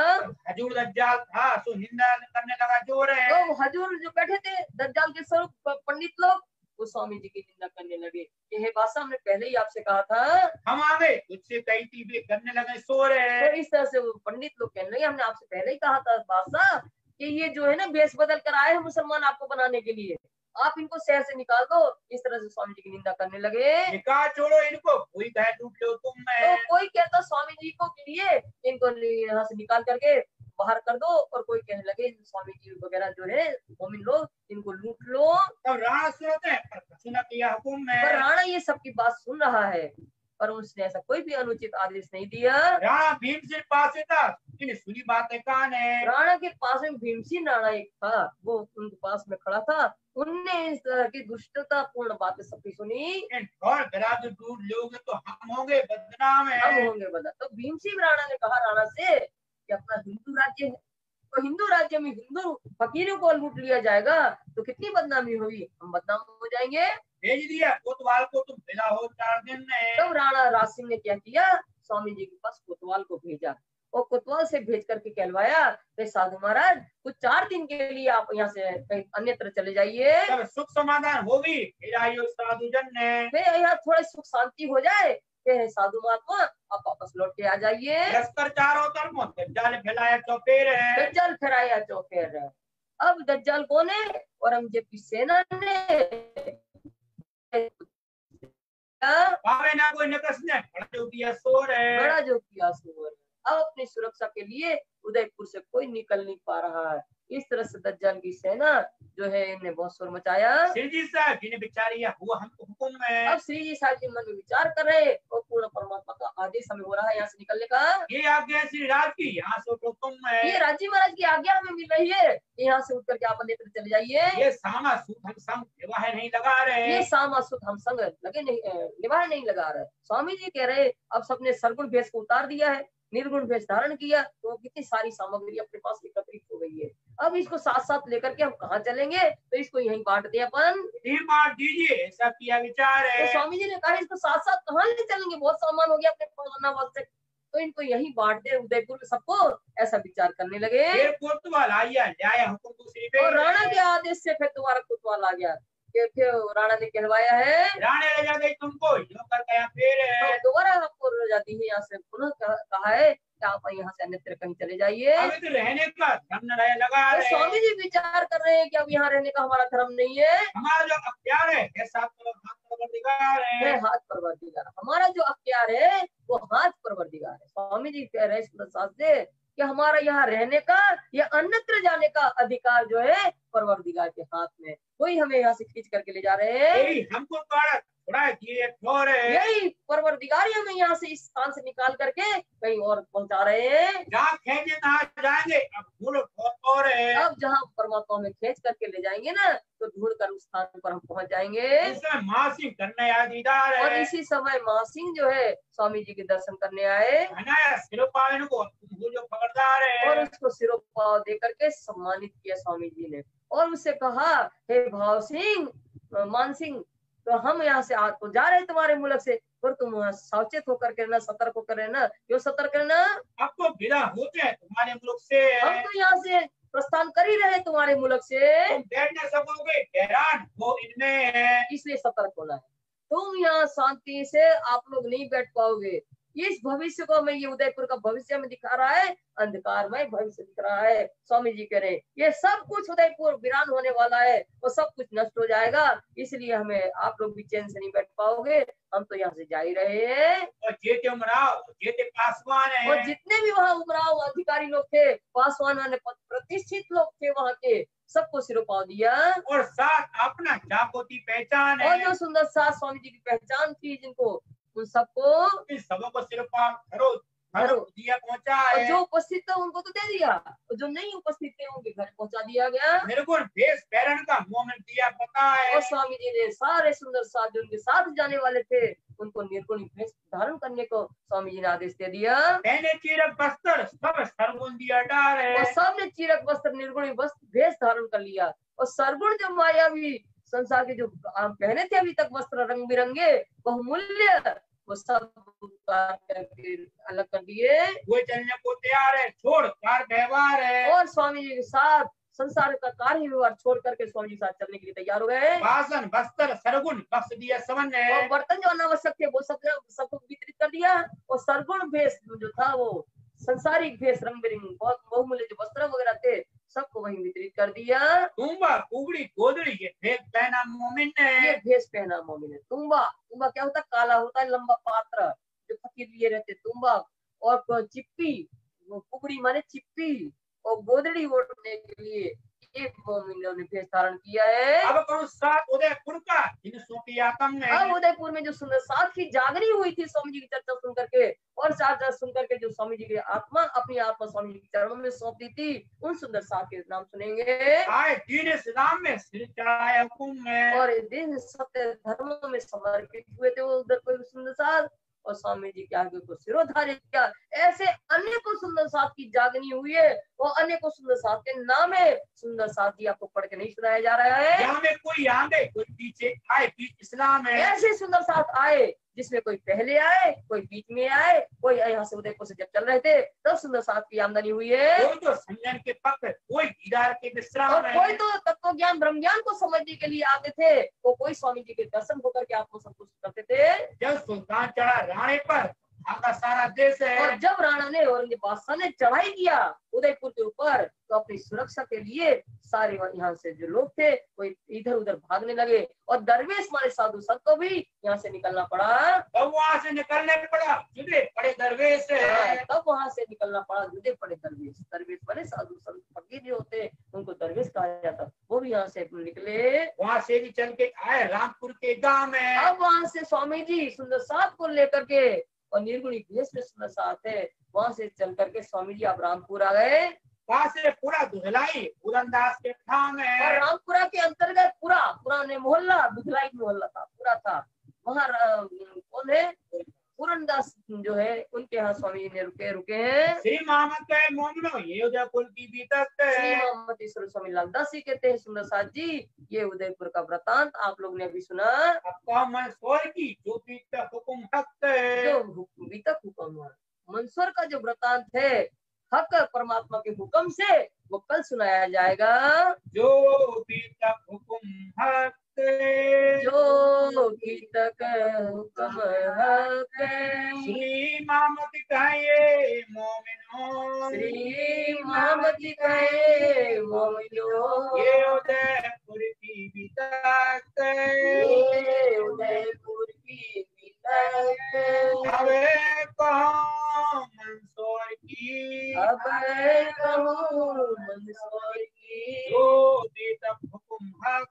Speaker 3: हजूर दज्जाल था सो निंदा करने लगा जोर है।
Speaker 1: तो हजूर जो बैठे थे दज्जाल के स्वरूप पंडित लोग वो स्वामी जी की निंदा करने लगे कि हे बादशाह हमने पहले ही आपसे कहा था,
Speaker 3: हम आ गए तुझसे कई चीजें करने लगे शोर है।
Speaker 1: तो इस तरह से वो पंडित लोग कहने लगे हमने आपसे पहले ही कहा था बादशाह कि ये जो है ना भेष बदल कर आए हैं मुसलमान आपको बनाने के लिए, आप इनको शहर से निकाल दो। इस तरह से स्वामी जी की निंदा करने लगे।
Speaker 3: निकाल छोड़ो इनको, कोई कहे लूट लो तुम
Speaker 1: तो कोई कहता स्वामी जी को के लिए इनको यहाँ से निकाल करके बाहर कर दो और कोई कहने लगे स्वामी जी वगैरह जो है मोमिन लोग इनको लूट लो।
Speaker 3: तब राणा सुनते हैं पर किया हुक्म है।
Speaker 1: पर राणा ये सबकी बात सुन रहा है पर उसने ऐसा कोई भी अनुचित आदेश नहीं दिया।
Speaker 3: राणा भीमसेन पास था, इन्हें सुनी बातें कान है।
Speaker 1: राणा के पास में भीमसेन राणा एक था, वो उनके पास में खड़ा था। उनने इस तरह की दुष्टता पूर्ण बातें सबकी सुनी।
Speaker 3: और घरा जो दूर लोग तो हम होंगे बदनाम
Speaker 1: हम
Speaker 3: है।
Speaker 1: होंगे बदनाम। तो भीमसेन राणा ने कहा राणा से कि अपना हिंदू राज्य है, तो हिंदू राज्य में हिंदू फकीरों को लूट लिया जाएगा तो कितनी बदनामी होगी, हम बदनाम हो जाएंगे।
Speaker 3: भेज दिया कोतवाल को, तुम मिला हो 4 दिन में।
Speaker 1: तब राणा राज सिंह ने क्या किया, स्वामी जी के पास कोतवाल को भेजा और कोतवाल से भेज करके कहलवाया कि साधु महाराज कुछ 4 दिन के लिए आप यहाँ से कहीं अन्यत्र चले जाइए,
Speaker 3: तब सुख समाधान होगी। फिर आइयो साधु जन ने,
Speaker 1: फिर यहाँ थोड़ी सुख शांति हो जाए, फिर साधु महात्मा आप वापस लौट के आ जाइए।
Speaker 3: लश्कर चारों तरफ दज्जाल फैलाया चौपेर है।
Speaker 1: दज्जाल फहराया चौफेर है। अब दज्जाल कौन है, औरंगजेब की सेना ने
Speaker 3: पावे ना कोई नकस ने, बड़ा जो किया शोर है।
Speaker 1: बड़ा जो किया सो है। अब अपनी सुरक्षा के लिए उदयपुर से कोई निकल नहीं पा रहा है। इस तरह से दज्जाल की सेना जो है इन्हें बहुत शोर मचाया।
Speaker 3: श्री जी साहब जी ने बिचारिया हुआ हमको हुक्म है।
Speaker 1: अब श्री जी साहब जी मन में विचार कर रहे हैं और पूर्ण परमात्मा का आदेश हमें हो रहा है यहाँ से निकलने का।
Speaker 3: ये आज्ञा श्री राज की, यहाँ से उठो तुम है।
Speaker 1: ये राजी महाराज की आज्ञा हमें मिल रही है, यहाँ से उठ करके आप अन्यत्र चले जाइए।
Speaker 3: ये सामा सूत हम संग विवाह नहीं लगा रहे।
Speaker 1: ये सामा सुत हम संग लगे नहीं, निवाह नहीं लगा रहे। स्वामी जी कह रहे अब सबने सरगुण भेष को उतार दिया है, निर्गुण भेष धारण किया, तो कितनी सारी सामग्री अपने पास एकत्रित हो गई है। अब इसको साथ साथ लेकर के हम कहाँ चलेंगे, तो इसको यहीं बांट दे अपन।
Speaker 3: बांट दीजिए, ऐसा किया विचार है।
Speaker 1: तो स्वामी जी ने कहा इसको साथ साथ कहाँ ले चलेंगे, बहुत सामान हो गया अपने पास, तो इनको यहीं बांट दे उदयपुर में सबको, ऐसा विचार करने लगे।
Speaker 3: फिर कोतवाल आया, लाया हुक्म दूसरी पे।
Speaker 1: और राणा के आदेश से फिर तुम्हारा कोतवाल आ गया, फिर राणा ने कहलवाया है
Speaker 3: राणे ले जा गई तुमको, यूं कर गया फिर है।
Speaker 1: तो दोबारा आपको जाती है यहाँ से पुनः कहा है कि आप यहाँ से अन्यत्र कहीं चले जाइए।
Speaker 3: अभी तो रहने का धर्म न रहे लगा
Speaker 1: तो
Speaker 3: रहे।
Speaker 1: स्वामी जी विचार कर रहे हैं कि अब यहाँ रहने का हमारा धर्म नहीं है।
Speaker 3: हमारा जो अख्तियार है, ऐसा तो हाथ परवरदिगार है।
Speaker 1: हाथ परवरदिगार, हमारा जो अख्तियार है वो हाथ परवरदिगार है। स्वामी जी कह रहे हैं इस साथ से कि हमारा यहाँ रहने का या अन्यत्र जाने का अधिकार जो है परवरदिगार के हाथ में, कोई हमें यहाँ से खींच करके ले जा रहे हैं।
Speaker 3: यही हमको थोड़ा ये ठोर है।
Speaker 1: यही परवरदिगार ही हमें यहाँ से इस स्थान से निकाल करके कहीं और पहुंचा रहे हैं।
Speaker 3: जहाँ खेचे तहाँ जाएंगे, अब ढूंढ और है।
Speaker 1: अब जहाँ परमात्मा में खींच करके ले जाएंगे ना, तो ढूंढ कर उस स्थान पर हम पहुंच जाएंगे।
Speaker 3: इस समय महासिंह करने आया दीदार है।
Speaker 1: और इसी समय महासिंह जो है स्वामी जी के दर्शन करने आए
Speaker 3: हनाया सिरोपावन को, वो जो खबरदार है।
Speaker 1: और उसको सिरोपाव दे करके सम्मानित किया स्वामी जी ने, और उससे कहा हे भाव सिंह, मान सिंह, तो हम यहाँ से तो जा रहे तुम्हारे मुल्क से, पर तुम सावचेत होकर के रहना, सतर्क होकर रहना। क्यों सतर्क रहना?
Speaker 3: अब तो विदा होते हैं तुम्हारे मुल्क से।
Speaker 1: हम तो यहाँ से प्रस्थान कर ही रहे तुम्हारे मुल्क से,
Speaker 3: तुम बैठ न सकोगे, हैरान वो इनमें है।
Speaker 1: इसलिए सतर्क होना है। तुम यहाँ शांति से आप लोग नहीं बैठ पाओगे। इस भविष्य को हमें, ये उदयपुर का भविष्य में दिखा रहा है, अंधकारमय भविष्य दिख रहा है। स्वामी जी कह रहे ये सब कुछ उदयपुर वीरान होने वाला है, वो सब कुछ नष्ट हो जाएगा, इसलिए हमें आप लोग भी चैन से नहीं बैठ पाओगे। हम तो यहाँ से जा ही रहे हैं।
Speaker 3: और जेते उमराव, जेते पासवान है,
Speaker 1: और जितने भी वहाँ उमराव अधिकारी लोग थे, पासवान प्रतिष्ठित लोग थे वहाँ के, सबको सिरोपाव दिया।
Speaker 3: और साथ अपना जागोती पहचान है।
Speaker 1: और जो सुंदर साथ स्वामी जी की पहचान थी जिनको, उन सबको
Speaker 3: इन सबों को सिरोपाव घरों दिया पहुंचा
Speaker 1: और
Speaker 3: है।
Speaker 1: जो उपस्थित थे उनको तो दे दिया, और जो नहीं उपस्थित थे उनके घर पहुंचा दिया गया।
Speaker 3: निर्गुण भेष पैरण का मोमेंट दिया पता है।
Speaker 1: और स्वामी जी ने सारे सुंदर साथ जो उनके साथ जाने वाले थे, उनको निर्गुण भेष धारण करने को स्वामी जी ने आदेश दे दिया।
Speaker 3: पहने चीरक बस्तर, सब सरगुण दिया डार है।
Speaker 1: और सबने चीरक वस्त्र निर्गुण वस्त्र भेष धारण कर लिया। और सरगुण जो मायावी संसार के जो पहने थे अभी तक वस्त्र रंग बिरंगे बहुमूल्य, वो सब अलग कर दिए।
Speaker 3: वो चलने को तैयार है, छोड़ कार व्यवहार है।
Speaker 1: और स्वामी जी के साथ संसार का कार्य व्यवहार छोड़ करके स्वामी जी के साथ चलने के लिए तैयार हो गए।
Speaker 3: वासन बस्तर सरगुण बख्श दिया सबन है।
Speaker 1: और बर्तन जो अनावश्यक थे वो सबको वितरित कर दिया। और सरगुण भेष जो था वो संसारिक भेष रंग बिरंग बहुत बहुमूल्य जो वस्त्र वगैरह थे सबको वहीं वितरित कर दिया।
Speaker 3: तुम्बा कुबड़ी गोदड़ी ये भेष पहना मोमिन
Speaker 1: ये
Speaker 3: है।
Speaker 1: भेष पहना मोमिन है। तुम्बा, तुम्बा क्या होता है? काला होता है, लंबा पात्र जो फकीर लिए रहते, तुम्बा। और चिप्पी, कुबड़ी माने चिप्पी, और गोदड़ी ओढ़ने के लिए एक मोमिनों ने भेष धारण किया है।
Speaker 3: अब कौन सात उदयपुर का इन सूफी आतम में
Speaker 1: अब उदयपुर में जो सुंदर साथ की जागरी हुई थी स्वामी जी की चर्चा सुन करके और चर्चा सुन करके जो स्वामी जी की आत्मा अपनी आत्मा स्वामी जी के चरणों में सौंप दी थी, उन सुंदर साथ के नाम सुनेंगे।
Speaker 3: आए दीन इस्लाम में सिर चढ़ाए हुकुम में
Speaker 1: और दिन सत्य धर्मों में समर्पित हुए थे वो उधर कोई सुंदर साथ और स्वामी जी के आगे को सिरोधार्य किया। ऐसे अनेकों सुंदर साथ की जागनी हुई है और अनेकों सुंदर साथ के नाम है। सुंदर साथ जी आपको पढ़ के नहीं सुनाया जा रहा है।
Speaker 3: यहाँ में कोई आगे कोई पीछे आए, बीच इस्लाम है।
Speaker 1: ऐसे सुंदर साथ आए जिसमें कोई पहले आए, कोई बीच में आए, कोई यहाँ से उदयपुर से जब चल रहे थे तब सुंदर साथ की आमदनी हुई है।
Speaker 3: कोई तो संजन के पक्ष, कोई दीदार के विश्राम
Speaker 1: और
Speaker 3: है।
Speaker 1: कोई तो तत्व ज्ञान ब्रह्म ज्ञान को समझने के लिए आते थे, तो कोई स्वामी जी के दर्शन होकर के आपको संतुष्ट करते थे।
Speaker 3: जब सुल्तान चढ़ा राणे पर, आपका सारा देश है।
Speaker 1: और जब राणा ने औरंगजेब बादशाह ने चढ़ाई किया उदयपुर के ऊपर, तो अपनी सुरक्षा के लिए सारे यहाँ से जो लोग थे वो इधर उधर भागने लगे और दरवेश माने साधु संत को भी यहाँ से निकलना पड़ा।
Speaker 3: अब वहां से निकलने पड़ा, जुदे पड़े दरवेश है।
Speaker 1: तब वहां से निकलना पड़ा, जुदे पड़े दरवेश। दरवेश माने साधु संत फकीर जो होते उनको दरवेश कहा जाता, वो भी यहाँ से निकले।
Speaker 3: वहां से भी चल के आए रामपुर के गांव में।
Speaker 1: अब वहां से स्वामी जी सुंदर साथ को लेकर के और निर्गुणी भेष में सुंदर साथ है, वहां से चल करके स्वामी जी आप रामपुर आ गए।
Speaker 3: वहां से पूरा दुधलाई उदनदास के ठाम
Speaker 1: और
Speaker 3: है।
Speaker 1: रामपुरा के अंतर्गत पूरा ने मोहल्ला दुधलाई मोहल्ला था, पूरा था वहाँ। कौन है? पूरनदास जो है उनके यहाँ स्वामी जी ने रुके हैं।
Speaker 3: श्री मोहम्मद के मोमिनो ये उदयपुर की बीतक
Speaker 1: श्री
Speaker 3: है।
Speaker 1: मोहम्मद ईश्वर स्वामी लालदास जी कहते हैं सुंदर साथ जी, ये उदयपुर का वृतांत आप लोग ने अभी सुना।
Speaker 3: आपका मंसूर की जो बीतक हुकुम हक है।
Speaker 1: जो बीतक हुक्म हुआ मंसूर का जो वृतांत है हक परमात्मा के हुक्म से, वो कल सुनाया जाएगा।
Speaker 3: जो बीतक हुकुम हक है।
Speaker 1: जो बीतक हुक्म हक
Speaker 3: श्री मोहम्मद कहे मोमिनो।
Speaker 1: श्री मोहम्मद कहे मोमिनो,
Speaker 3: ये उदयपुर की बीतक है।
Speaker 1: ये उदयपुर की बीतक
Speaker 3: अबे कहो मंसूर की।
Speaker 1: अब कहूँ मंसूर की।
Speaker 3: जो बीतक हुकुम हक